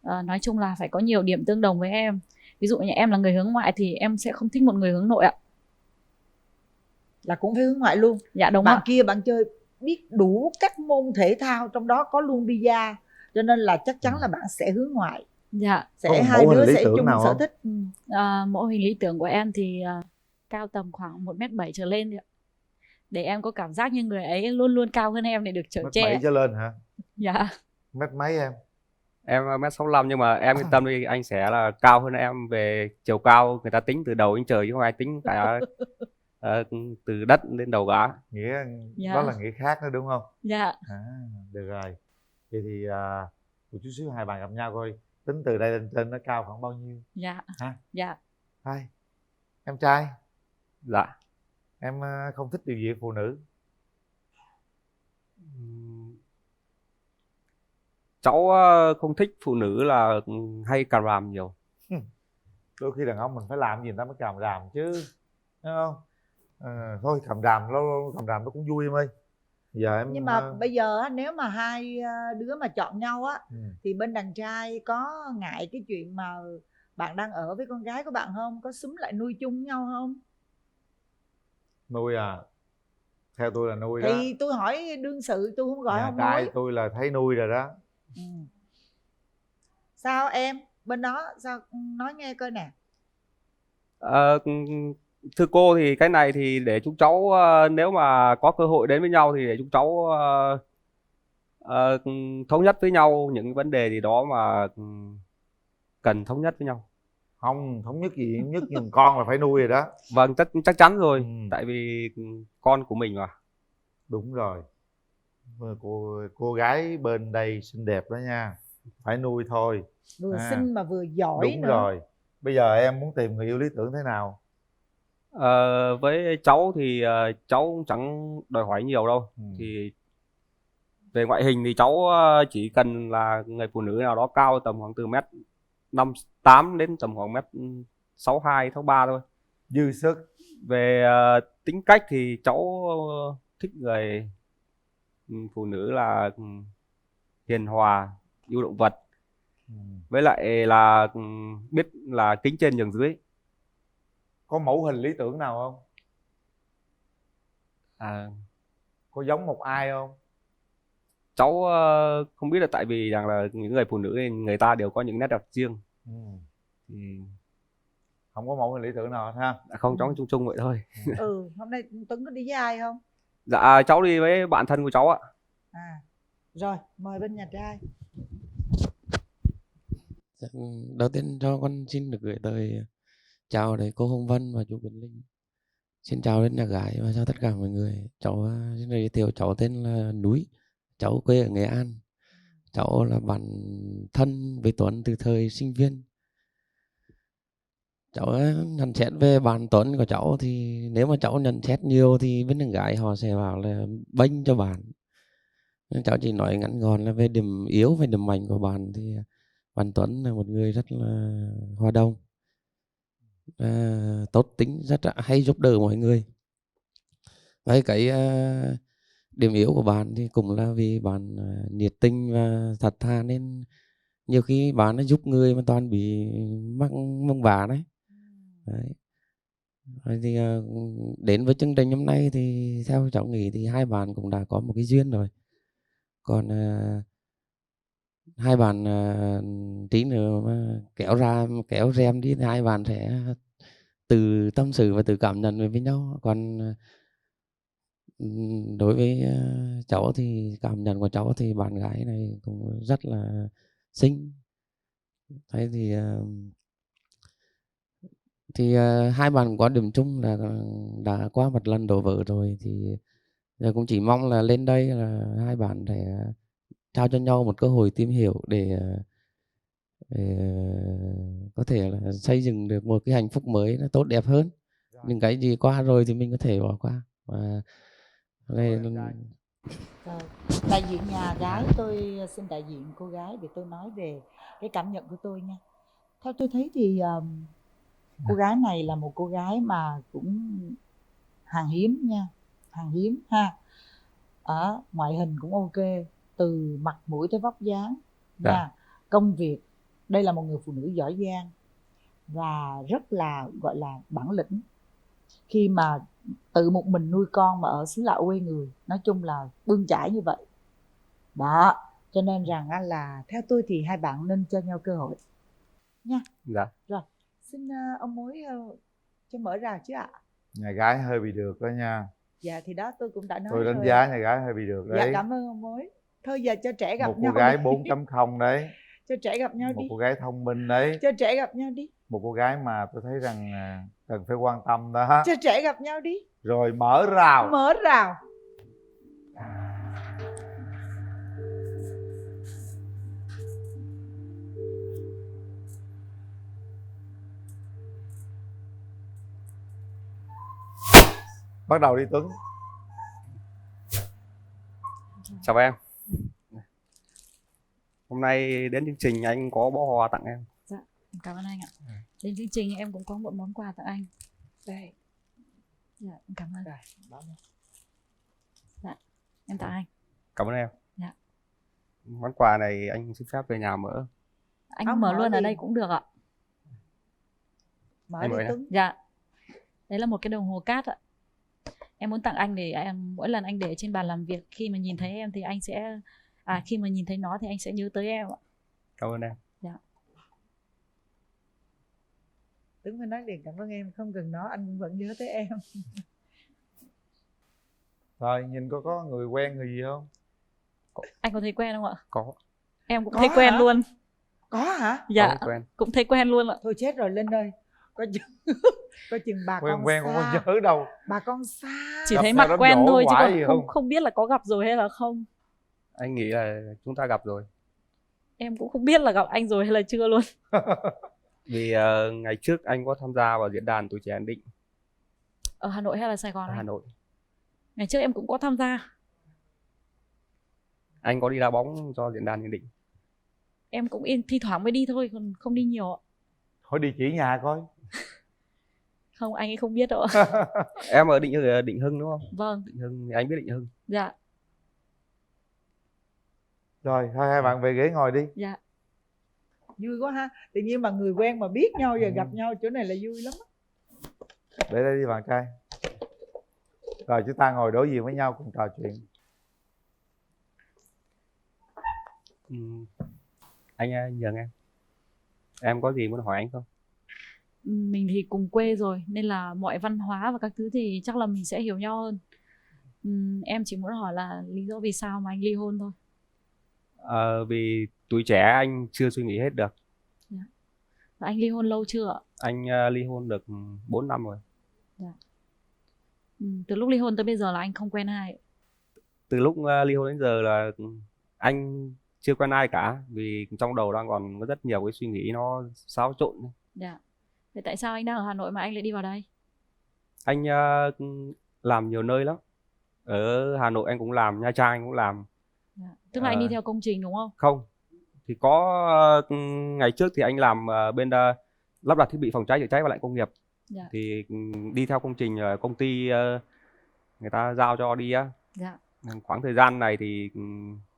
S19: Nói chung là phải có nhiều điểm tương đồng với em. Ví dụ như em là người hướng ngoại thì em sẽ không thích một người hướng nội ạ.
S11: Là cũng phải hướng ngoại luôn?
S19: Dạ đúng
S11: bạn
S19: ạ.
S11: Kia bạn chơi biết đủ các môn thể thao, trong đó có luôn bida, cho nên là chắc chắn là bạn sẽ hướng ngoại.
S19: Dạ.
S11: Sẽ hai đứa sẽ chung sở thích.
S19: Mẫu hình lý tưởng của em thì cao tầm khoảng 1m7 trở lên đấy ạ. Để em có cảm giác như người ấy luôn luôn cao hơn em để được chở che.
S5: 1m7 trở lên hả?
S19: Dạ.
S5: Mét mấy em?
S18: Em 1m65, nhưng mà em yên tâm đi, anh sẽ là cao hơn em về chiều cao. Người ta tính từ đầu đến trời chứ không ai tính cả từ đất lên đầu cả.
S5: Nghĩa đó là nghĩa khác nữa đúng không?
S19: Dạ.
S5: Được rồi. Vậy thì một chút xíu hai bạn gặp nhau coi tính từ đây lên trên nó cao khoảng bao nhiêu?
S19: Dạ.
S5: Ha?
S19: Dạ.
S5: Hai. Em trai.
S18: Dạ.
S5: Em không thích điều gì ở phụ nữ?
S18: Cháu không thích phụ nữ là hay càm ràm nhiều.
S5: Đôi khi đàn ông mình phải làm gì người ta mới càm ràm chứ, đúng không? Thôi càm ràm lâu lâu càm ràm nó cũng vui em ơi. Giờ em
S11: Nhưng mà bây giờ á, nếu mà hai đứa mà chọn nhau á thì bên đàn trai có ngại cái chuyện mà bạn đang ở với con gái của bạn không? Có xúm lại nuôi chung với nhau không?
S5: Nuôi à? Theo tôi là nuôi đó.
S11: Thì tôi hỏi đương sự, tôi không gọi
S5: Nhà
S11: không
S5: trai
S11: nói.
S5: tôi là thấy nuôi rồi đó.
S11: Sao em? Bên đó sao nói nghe coi nè.
S18: Thưa cô thì cái này thì để chúng cháu nếu mà có cơ hội đến với nhau thì để chúng cháu thống nhất với nhau những vấn đề gì đó mà cần thống nhất với nhau.
S5: Không thống nhất gì, thống nhất nhưng con là phải nuôi rồi đó.
S18: Vâng, chắc chắn rồi. Tại vì con của mình mà.
S5: Đúng rồi. Cô gái bên đây xinh đẹp đó nha, phải nuôi thôi.
S11: Vừa xinh mà vừa giỏi
S5: đúng
S11: nữa.
S5: Rồi. Bây giờ em muốn tìm người yêu lý tưởng thế nào?
S18: Với cháu thì cháu cũng chẳng đòi hỏi nhiều đâu. Thì về ngoại hình thì cháu chỉ cần là người phụ nữ nào đó cao tầm khoảng từ mét 58 đến tầm khoảng mét 62, 63 thôi.
S5: Dư sức.
S18: Về tính cách thì cháu thích người phụ nữ là hiền hòa, yêu động vật, với lại là biết là kính trên nhường dưới.
S5: Có mẫu hình lý tưởng nào không? Có giống một ai không?
S18: Cháu không biết là tại vì rằng là những người phụ nữ nên người ta đều có những nét đặc riêng. Thì
S5: không có mẫu hình lý tưởng nào ha?
S18: Không, cháu chung chung vậy thôi.
S11: Hôm nay Tuấn có đi với ai không?
S18: Dạ cháu đi với bạn thân của cháu ạ.
S11: Rồi mời bên nhà trai.
S20: Đầu tiên cho con xin được gửi lời chào đến cô Hồng Vân và chú Quỳnh Linh. Xin chào đến nhà gái và chào tất cả mọi người. Cháu xin giới thiệu, cháu tên là Núi, cháu quê ở Nghệ An. Cháu là bạn thân với Tuấn từ thời sinh viên. Cháu nhận xét về bạn Tuấn của cháu thì nếu mà cháu nhận xét nhiều thì bên đàn gái họ sẽ bảo là bênh cho bạn. Nhưng cháu chỉ nói ngắn gọn là về điểm yếu và điểm mạnh của bạn thì bạn Tuấn là một người rất là hòa đồng, tốt tính, rất là hay giúp đỡ mọi người. Với cái điểm yếu của bạn thì cũng là vì bạn nhiệt tình và thật thà, nên nhiều khi bạn nó giúp người mà toàn bị mắc mông vả đấy. Rồi thì đến với chương trình hôm nay thì theo cháu nghĩ thì hai bạn cũng đã có một cái duyên rồi. Còn hai bạn tí nữa mà kéo rem đi thì hai bạn sẽ từ tâm sự và từ cảm nhận với nhau. Còn đối với cháu thì cảm nhận của cháu thì bạn gái này cũng rất là xinh. Thế thì hai bạn cũng có điểm chung là đã qua một lần đổ vỡ rồi, thì giờ cũng chỉ mong là lên đây là hai bạn sẽ trao cho nhau một cơ hội tìm hiểu để có thể là xây dựng được một cái hạnh phúc mới nó tốt đẹp hơn. Những cái gì qua rồi thì mình có thể bỏ qua. Và
S11: đại diện nhà gái, tôi xin đại diện cô gái để tôi nói về cái cảm nhận của tôi nha. Theo tôi thấy thì cô gái này là một cô gái mà cũng hàng hiếm nha, hàng hiếm ha. Ở ngoại hình cũng ok, từ mặt mũi tới vóc dáng nha. Công việc, đây là một người phụ nữ giỏi giang và rất là gọi là bản lĩnh khi mà tự một mình nuôi con mà ở xứ lạ quê người. Nói chung là bươn chải như vậy đó, cho nên rằng là theo tôi thì hai bạn nên cho nhau cơ hội nha. Rồi xin ông Mối cho mở rào chứ ạ.
S5: Nhà gái hơi bị được đó nha.
S11: Dạ thì đó tôi cũng đã nói
S5: tôi đánh
S11: rồi.
S5: giá nhà gái hơi bị được đấy.
S11: Dạ cảm ơn ông Mối. Thôi giờ cho trẻ gặp
S5: một
S11: nhau.
S5: Một cô gái
S11: đi.
S5: 4.0 đấy.
S11: Cho trẻ gặp nhau
S5: một
S11: đi.
S5: Một cô gái thông minh đấy.
S11: Cho trẻ gặp nhau đi.
S5: Một cô gái mà tôi thấy rằng cần phải quan tâm đó.
S11: Cho trẻ gặp nhau đi.
S5: Rồi mở rào.
S11: Mở rào.
S5: Bắt đầu đi Tuấn.
S18: Chào em. Hôm nay đến chương trình anh có bó hoa tặng em.
S19: Dạ, cảm ơn anh ạ. Đến chương trình em cũng có một món quà tặng anh. Đây. Dạ, cảm ơn. Dạ, Em tặng anh.
S18: Cảm ơn em.
S19: Dạ.
S18: Món quà này anh xin phép về nhà mở.
S19: Anh mở luôn ở đây cũng được ạ.
S11: Mở
S18: Em
S11: đi
S18: mở
S11: Tuấn.
S19: Dạ. Đấy là một cái đồng hồ cát ạ. Em muốn tặng anh để em mỗi lần anh để trên bàn làm việc, khi mà nhìn thấy em thì anh sẽ khi mà nhìn thấy nó thì anh sẽ nhớ tới em ạ.
S18: Cảm ơn em.
S19: Dạ.
S11: Tuấn phải nói liền cảm ơn em, không cần nói anh cũng vẫn nhớ tới em.
S5: Rồi nhìn có người quen người gì không?
S19: Anh có thấy quen không ạ?
S18: Có.
S19: Em cũng
S11: Có
S19: thấy quen
S11: hả?
S19: luôn.
S11: Có hả?
S19: Dạ.
S18: Có quen.
S19: Cũng thấy quen luôn ạ.
S11: Thôi chết rồi Linh ơi, có chừng có chừng bà
S5: Quen
S11: con
S5: quen cũng
S11: xa.
S5: không nhớ đâu.
S11: Bà con xa.
S19: Chỉ
S5: Gặp
S19: thấy
S5: nhau
S19: mặt
S5: đám
S19: quen
S5: giỗ
S19: thôi chứ
S5: hoài
S19: còn
S5: gì
S19: không
S5: không?
S19: không biết là có gặp rồi hay là không.
S18: Anh nghĩ là chúng ta gặp rồi.
S19: Em cũng không biết là gặp anh rồi hay là chưa luôn.
S18: Vì ngày trước anh có tham gia vào diễn đàn Tuổi Trẻ An Định
S19: Ở Hà Nội hay là Sài Gòn
S18: ở
S19: anh?
S18: Hà Nội.
S19: Ngày trước em cũng có tham gia.
S18: Anh có đi đá bóng cho diễn đàn An Định.
S19: Em cũng thi thoảng mới đi thôi, còn không đi nhiều ạ.
S5: Hỏi địa chỉ nhà coi.
S19: Không, anh ấy không biết đâu ạ.
S18: Em ở Định Hưng đúng không?
S19: Vâng.
S18: Định Hưng thì anh biết Định Hưng.
S19: Dạ.
S5: Rồi hai bạn về ghế ngồi đi.
S19: Dạ.
S11: Vui quá ha, tự nhiên mà người quen mà biết nhau giờ gặp nhau chỗ này là vui lắm á.
S5: Để đây đi bạn trai. Rồi chúng ta ngồi đối diện với nhau cùng trò chuyện.
S18: Anh nhường em có gì muốn hỏi anh không?
S19: Mình thì cùng quê rồi nên là mọi văn hóa và các thứ thì chắc là mình sẽ hiểu nhau hơn. Em chỉ muốn hỏi là lý do vì sao mà anh ly hôn thôi.
S18: Vì tuổi trẻ anh chưa suy nghĩ hết được.
S19: Dạ. Và anh ly hôn lâu chưa ạ?
S18: Anh ly hôn được 4 năm rồi.
S19: Dạ. Từ lúc ly hôn tới bây giờ là anh không quen ai?
S18: Từ lúc ly hôn đến giờ là anh chưa quen ai cả. Vì trong đầu đang còn có rất nhiều cái suy nghĩ nó xáo trộn.
S19: Dạ. Vậy tại sao anh đang ở Hà Nội mà anh lại đi vào đây?
S18: Anh làm nhiều nơi lắm. Ở Hà Nội anh cũng làm, Nha Trang anh cũng làm.
S19: Dạ. Tức là anh đi theo công trình đúng không?
S18: Không. Thì có ngày trước thì anh làm bên lắp đặt thiết bị phòng cháy chữa cháy và lạnh công nghiệp.
S19: Dạ.
S18: Thì đi theo công trình công ty người ta giao cho đi á.
S19: Dạ.
S18: Khoảng thời gian này thì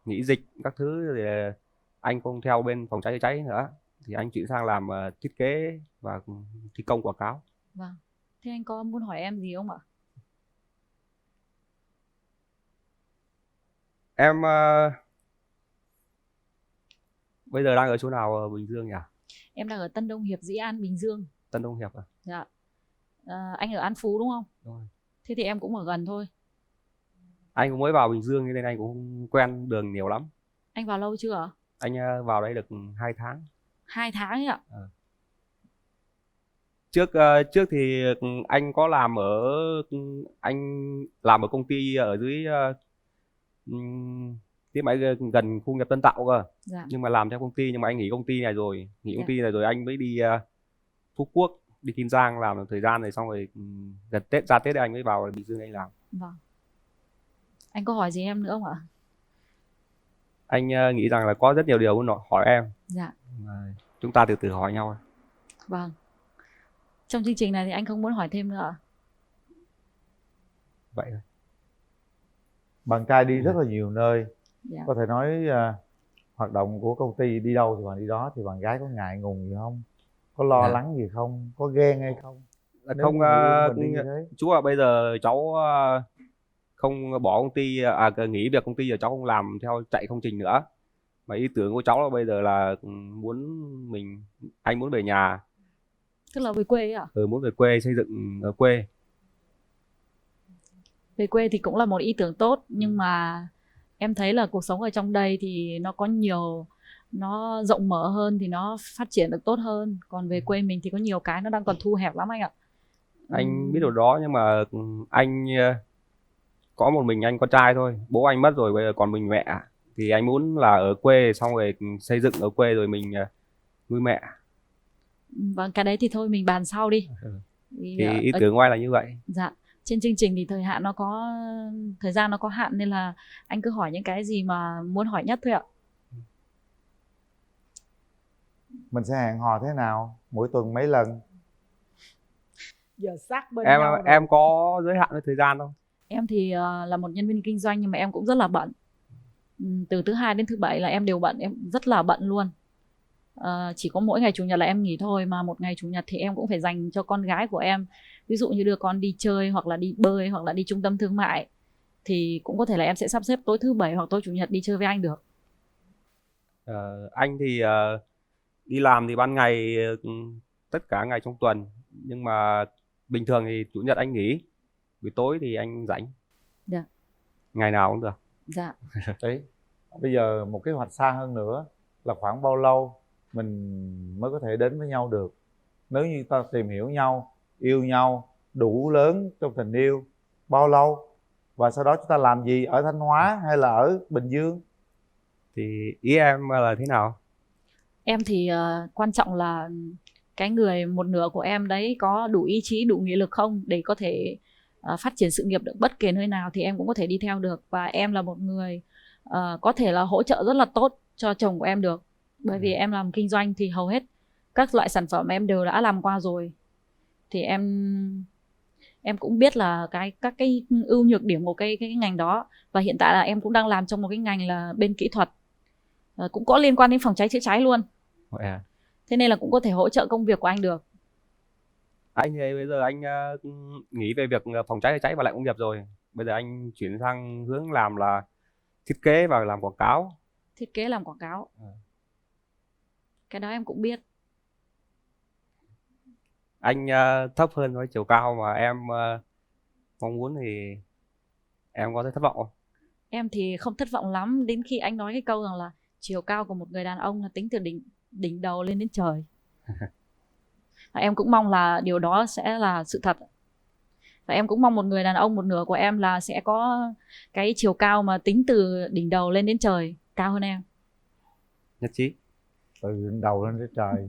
S18: nghỉ dịch các thứ thì anh không theo bên phòng cháy chữa cháy nữa. Thì anh chuyển sang làm thiết kế và thi công quảng cáo.
S19: Vâng. Thế anh có muốn hỏi em gì không ạ?
S18: Em bây giờ đang ở chỗ nào ở Bình Dương nhỉ?
S19: Em đang ở Tân Đông Hiệp, Dĩ An, Bình Dương.
S18: Tân Đông Hiệp à?
S19: Dạ. Anh ở An Phú đúng không?
S18: Đúng rồi.
S19: Thế thì em cũng ở gần thôi.
S18: Anh cũng mới vào Bình Dương nên anh cũng không quen đường nhiều lắm.
S19: Anh vào lâu chưa ạ?
S18: Anh vào đây được 2 tháng.
S19: 2 tháng ấy ạ?
S18: Trước thì anh có làm ở công ty ở dưới cái máy gần khu nghiệp Tân Tạo cơ.
S19: Dạ.
S18: Nhưng mà làm theo công ty, nhưng mà anh nghỉ công ty này rồi, công ty này rồi anh mới đi Phú Quốc, đi Kiên Giang làm một thời gian rồi, xong rồi gần Tết ra Tết anh mới vào Bình Dương anh làm.
S19: Vâng. Anh có hỏi gì em nữa không ạ?
S18: Anh nghĩ rằng là có rất nhiều điều muốn hỏi em.
S19: Dạ.
S18: Chúng ta từ từ hỏi nhau.
S19: Vâng. Trong chương trình này thì anh không muốn hỏi thêm nữa ạ?
S18: Vậy thôi.
S5: Bạn trai đi rất là nhiều nơi.
S19: Dạ.
S5: Có thể nói hoạt động của công ty đi đâu thì bạn đi đó, thì bạn gái có ngại ngùng gì không? Có lo lắng gì không? Có ghen hay không?
S18: Không, chú ạ, bây giờ cháu không bỏ công ty, nghỉ việc công ty rồi cháu không làm theo chạy công trình nữa. Mà ý tưởng của cháu là bây giờ là anh muốn về nhà.
S19: Tức là về quê ấy ạ?
S18: Muốn về quê, xây dựng ở quê.
S19: Về quê thì cũng là một ý tưởng tốt, nhưng mà em thấy là cuộc sống ở trong đây thì nó có nhiều, nó rộng mở hơn thì nó phát triển được tốt hơn. Còn về quê mình thì có nhiều cái nó đang còn thu hẹp lắm anh ạ.
S18: Anh biết điều đó, nhưng mà anh có một mình anh con trai thôi, bố anh mất rồi, bây giờ còn mình mẹ. Thì anh muốn là ở quê, xong rồi xây dựng ở quê rồi mình nuôi mẹ.
S19: Vâng, cái đấy thì thôi mình bàn sau đi.
S18: Thì ý tưởng của anh là như vậy.
S19: Dạ. Trên chương trình thì thời gian nó có hạn, nên là anh cứ hỏi những cái gì mà muốn hỏi nhất thôi ạ.
S5: Mình sẽ hẹn hò thế nào? Mỗi tuần mấy lần?
S11: Giờ sát bên nhau rồi.
S18: Em có giới hạn với thời gian không?
S19: Em thì là một nhân viên kinh doanh nhưng mà em cũng rất là bận. Từ thứ hai đến thứ bảy là em đều bận, em rất là bận luôn. Chỉ có mỗi ngày chủ nhật là em nghỉ thôi, mà một ngày chủ nhật thì em cũng phải dành cho con gái của em. Ví dụ như đưa con đi chơi hoặc là đi bơi hoặc là đi trung tâm thương mại thì cũng có thể là em sẽ sắp xếp tối thứ bảy hoặc tối chủ nhật đi chơi với anh được.
S18: Anh thì đi làm thì ban ngày tất cả ngày trong tuần, nhưng mà bình thường thì chủ nhật anh nghỉ, buổi tối thì anh rảnh.
S19: Dạ.
S18: Ngày nào cũng được.
S19: Dạ.
S5: Đấy. Bây giờ một kế hoạch xa hơn nữa là khoảng bao lâu mình mới có thể đến với nhau được? Nếu như ta tìm hiểu nhau, yêu nhau đủ lớn trong tình yêu, bao lâu? Và sau đó chúng ta làm gì? Ở Thanh Hóa hay là ở Bình Dương?
S18: Thì ý em là thế nào?
S19: Em thì quan trọng là cái người một nửa của em đấy có đủ ý chí, đủ nghị lực không để có thể phát triển sự nghiệp được bất kể nơi nào thì em cũng có thể đi theo được. Và em là một người có thể là hỗ trợ rất là tốt cho chồng của em được. Bởi vì em làm kinh doanh thì hầu hết các loại sản phẩm em đều đã làm qua rồi. Thì em cũng biết là các cái ưu nhược điểm của cái ngành đó. Và hiện tại là em cũng đang làm trong một cái ngành là bên kỹ thuật, cũng có liên quan đến phòng cháy chữa cháy luôn. Thế nên là cũng có thể hỗ trợ công việc của anh được.
S18: Anh thì bây giờ anh nghĩ về việc phòng cháy chữa cháy và lại công nghiệp rồi. Bây giờ anh chuyển sang hướng làm là thiết kế và làm quảng cáo.
S19: Thiết kế làm quảng cáo. Cái đó em cũng biết.
S18: Anh thấp hơn với chiều cao mà em mong muốn thì em có thấy thất vọng không?
S19: Em thì không thất vọng lắm đến khi anh nói cái câu rằng là chiều cao của một người đàn ông là tính từ đỉnh đầu lên đến trời. Em cũng mong là điều đó sẽ là sự thật. Và em cũng mong một người đàn ông một nửa của em là sẽ có cái chiều cao mà tính từ đỉnh đầu lên đến trời, cao hơn em.
S18: Nhất trí.
S5: Từ đỉnh đầu lên đến trời.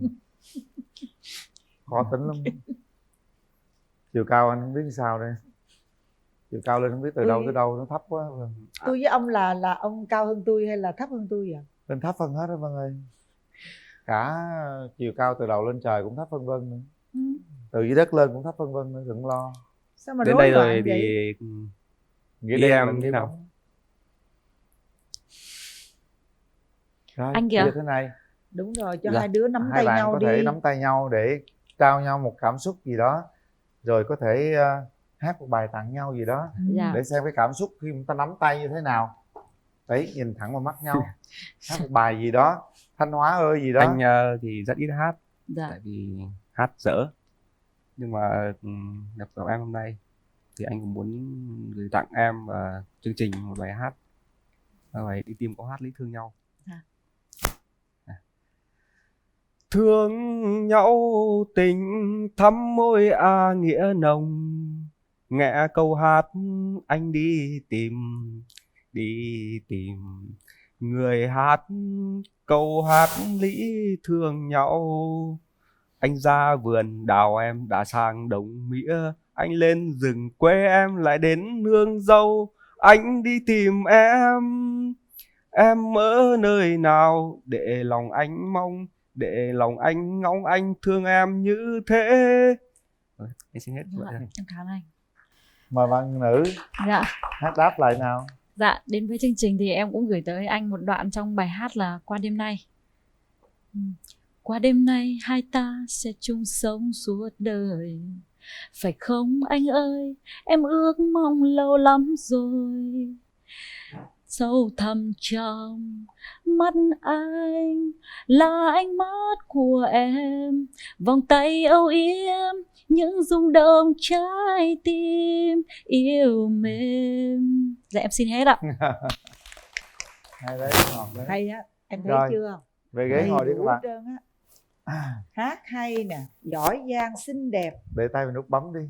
S5: Khó tính lắm. Chiều cao anh không biết sao đây. Chiều cao lên không biết từ đâu tới đâu, nó thấp quá.
S11: Tôi với ông là ông cao hơn tôi hay là thấp hơn tôi vậy?
S5: Lên thấp hơn hết đó Vân ơi. Cả chiều cao từ đầu lên trời cũng thấp hơn Vân nữa. Từ dưới đất lên cũng thấp hơn Vân nữa, đừng lo.
S11: Sao mà
S18: đến
S11: đối
S18: đây rồi
S11: vậy?
S18: thì
S5: Nghĩa
S18: em thế nào?
S5: Rồi,
S19: anh kìa.
S5: thế này.
S11: Đúng rồi, cho hai đứa nắm tay
S5: bạn
S11: nhau
S5: có
S11: đi.
S5: thể nắm tay nhau để trao nhau một cảm xúc gì đó, rồi có thể hát một bài tặng nhau gì đó, để xem cái cảm xúc khi người ta nắm tay như thế nào. Đấy, nhìn thẳng vào mắt nhau. Hát một bài gì đó, Thanh Hóa ơi gì đó.
S18: Anh thì rất ít hát, tại vì hát dở. Nhưng mà gặp em hôm nay thì anh cũng muốn gửi tặng em và chương trình một bài hát, bài Đi Tìm Có Hát Lý Thương Nhau. Thương nhau tình thắm môi nghĩa nồng, nghe câu hát anh đi tìm người hát câu hát lý thương nhau. Anh ra vườn đào em đã sang đồng mía, anh lên rừng quê em lại đến nương dâu. Anh đi tìm em ở nơi nào, để lòng anh mong, để lòng anh ngóng anh thương em như thế. Rồi, anh xin hết.
S19: Em cảm ơn anh.
S5: Mời bạn nữ.
S19: Dạ.
S5: Hát đáp lại nào.
S19: Dạ, đến với chương trình thì em cũng gửi tới anh một đoạn trong bài hát là Qua Đêm Nay. Qua đêm nay hai ta sẽ chung sống suốt đời, phải không anh ơi, em ước mong lâu lắm rồi. Sâu thẳm trong mắt anh là ánh mắt của em, vòng tay âu yếm những rung động trái tim yêu mến. Dạ em xin hết ạ.
S5: Hay đấy, ngọt đấy.
S11: Hay á, em thấy
S5: Rồi,
S11: chưa?
S5: về ghế ngồi đi các bạn.
S11: Hát hay nè, giỏi giang, xinh đẹp.
S5: Để tay vào nút bấm đi.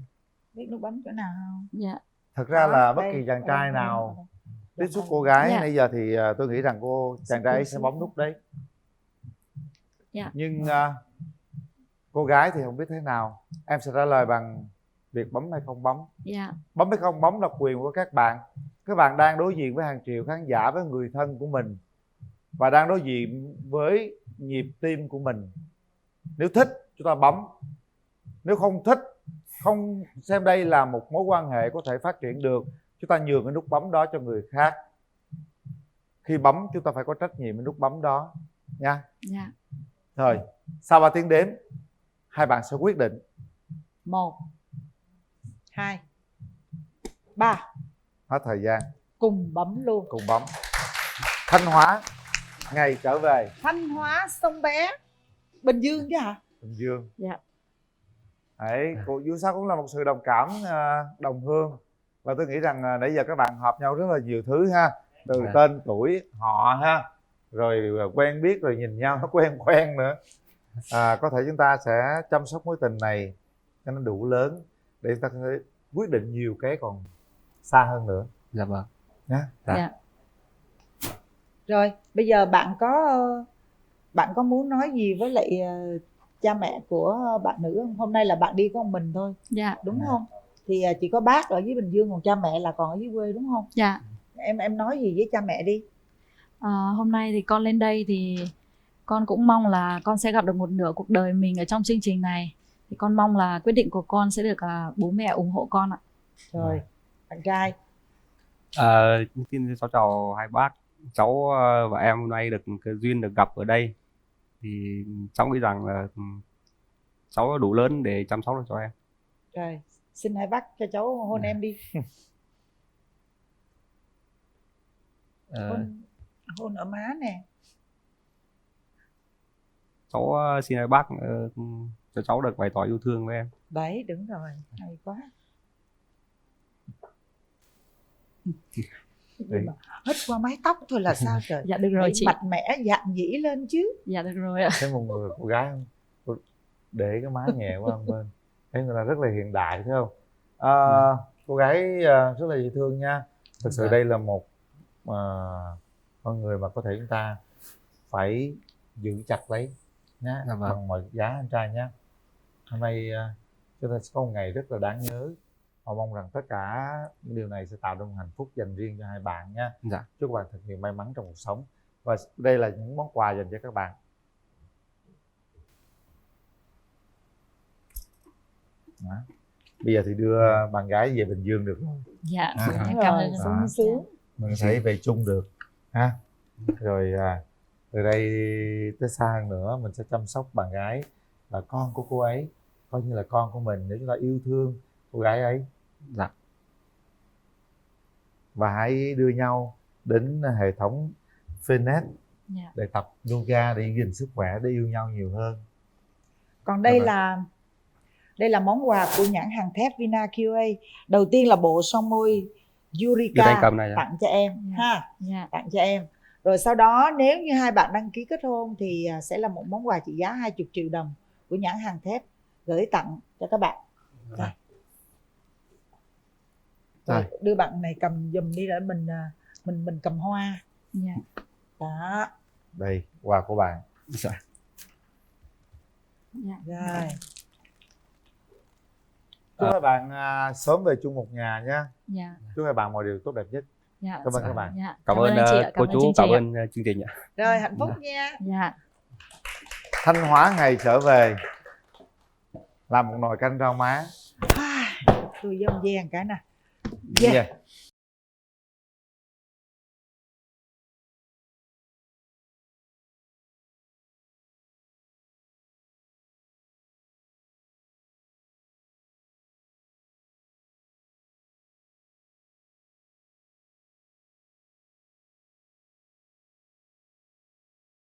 S11: Biết nút bấm chỗ nào không?
S19: Dạ.
S5: Thật ra là bất
S11: đây,
S5: kỳ chàng trai nào tiếp xúc
S11: đây.
S5: cô gái
S19: Dạ.
S5: nãy giờ thì tôi nghĩ rằng chàng trai ấy sẽ bấm nút đấy.
S19: Dạ.
S5: Nhưng cô gái thì không biết thế nào. Em sẽ trả lời bằng việc bấm hay không bấm.
S19: Dạ.
S5: Bấm hay không bấm là quyền của các bạn. Các bạn đang đối diện với hàng triệu khán giả, với người thân của mình, và đang đối diện với nhịp tim của mình. Nếu thích chúng ta bấm, nếu không thích, không xem đây là một mối quan hệ có thể phát triển được, chúng ta nhường cái nút bấm đó cho người khác. Khi bấm chúng ta phải có trách nhiệm với nút bấm đó nha.
S19: Dạ.
S5: Rồi, sau 3 tiếng đếm, hai bạn sẽ quyết định.
S11: 1 2 3.
S5: Hết thời gian.
S11: Cùng bấm luôn.
S5: Cùng bấm. Thanh Hóa, ngày trở về.
S11: Thanh Hóa sông bé. Bình Dương chứ hả?
S5: Bình Dương.
S11: Dạ.
S5: Đấy, cô dù sao cũng là một sự đồng cảm, đồng hương. Và tôi nghĩ rằng nãy giờ các bạn hợp nhau rất là nhiều thứ ha. Từ tên, tuổi, họ ha. Rồi quen biết, rồi nhìn nhau nó quen nữa. Có thể chúng ta sẽ chăm sóc mối tình này cho nó đủ lớn để chúng ta có thể quyết định nhiều cái còn xa hơn nữa.
S18: Dạ vâng.
S5: Nhá.
S11: Dạ. Rồi, bây giờ bạn có muốn nói gì với lại cha mẹ của bạn nữ không? Hôm nay là bạn đi có một mình thôi.
S19: Dạ.
S11: Đúng không? Thì chỉ có bác ở dưới Bình Dương, còn cha mẹ là còn ở dưới quê đúng không?
S19: Dạ.
S11: Em nói gì với cha mẹ đi.
S19: Hôm nay thì con lên đây thì con cũng mong là con sẽ gặp được một nửa cuộc đời mình ở trong chương trình này. Thì con mong là quyết định của con sẽ được bố mẹ ủng hộ con ạ.
S11: Rồi, bạn trai.
S18: Xin cháu chào hai bác. Cháu và em hôm nay được cái duyên được gặp ở đây. Thì cháu nghĩ rằng là cháu đủ lớn để chăm sóc được cho em.
S11: Rồi, xin hai bác cho cháu hôn em đi. Hôn ở má nè.
S18: Cháu xin hai bác cho cháu được bày tỏ yêu thương với em.
S11: Đấy, đúng rồi, hay quá. Hít qua mái tóc thôi là sao trời.
S19: Dạ được rồi.
S11: Hãy
S19: chị
S11: mạnh mẽ dạn dĩ lên chứ.
S19: Dạ được rồi ạ.
S5: Thấy một người cô gái không? Để cái má nhẹ qua một bên. Thấy người ta rất là hiện đại thấy không? Cô gái rất là dễ thương nha. Thực sự đây là một con người mà có thể chúng ta phải giữ chặt lấy nhá, bằng mọi giá anh trai nhé. Hôm nay chúng ta sẽ có một ngày rất là đáng nhớ. Họ mong rằng tất cả những điều này sẽ tạo ra một hạnh phúc dành riêng cho hai bạn nha.
S18: Dạ.
S5: Chúc các bạn thật nhiều may mắn trong cuộc sống. Và đây là những món quà dành cho các bạn. Đó. Bây giờ thì đưa bạn gái về Bình Dương được rồi.
S19: Dạ.
S11: Cảm ơn. Sung sướng.
S5: Mình sẽ về chung được ha. Rồi từ đây tới xa hơn nữa mình sẽ chăm sóc bạn gái là con của cô ấy, coi như là con của mình để chúng ta yêu thương cô gái ấy.
S18: Dạ.
S5: Và hãy đưa nhau đến hệ thống fitness để tập yoga, để gìn sức khỏe, để yêu nhau nhiều hơn.
S11: Còn đây là món quà của nhãn hàng thép Vina QA. Đầu tiên là bộ son môi Yurika tặng cho em ha. Tặng cho em. Rồi sau đó nếu như hai bạn đăng ký kết hôn thì sẽ là một món quà trị giá 20 triệu đồng của nhãn hàng thép gửi tặng cho các bạn. Rồi, đưa bạn này cầm giùm đi để mình cầm hoa. Đó.
S5: Đây, quà của bạn.
S11: Rồi.
S5: Chúc các bạn sớm về chung một nhà nha. Chúc các bạn mọi điều tốt đẹp nhất. Cảm ơn các bạn.
S18: Cảm ơn cô chú, cảm ơn chương trình ạ.
S11: Rồi, hạnh phúc nha.
S5: Thanh Hóa ngày trở về làm một nồi canh rau má.
S11: Tôi dông dang cái nè.
S5: Yeah.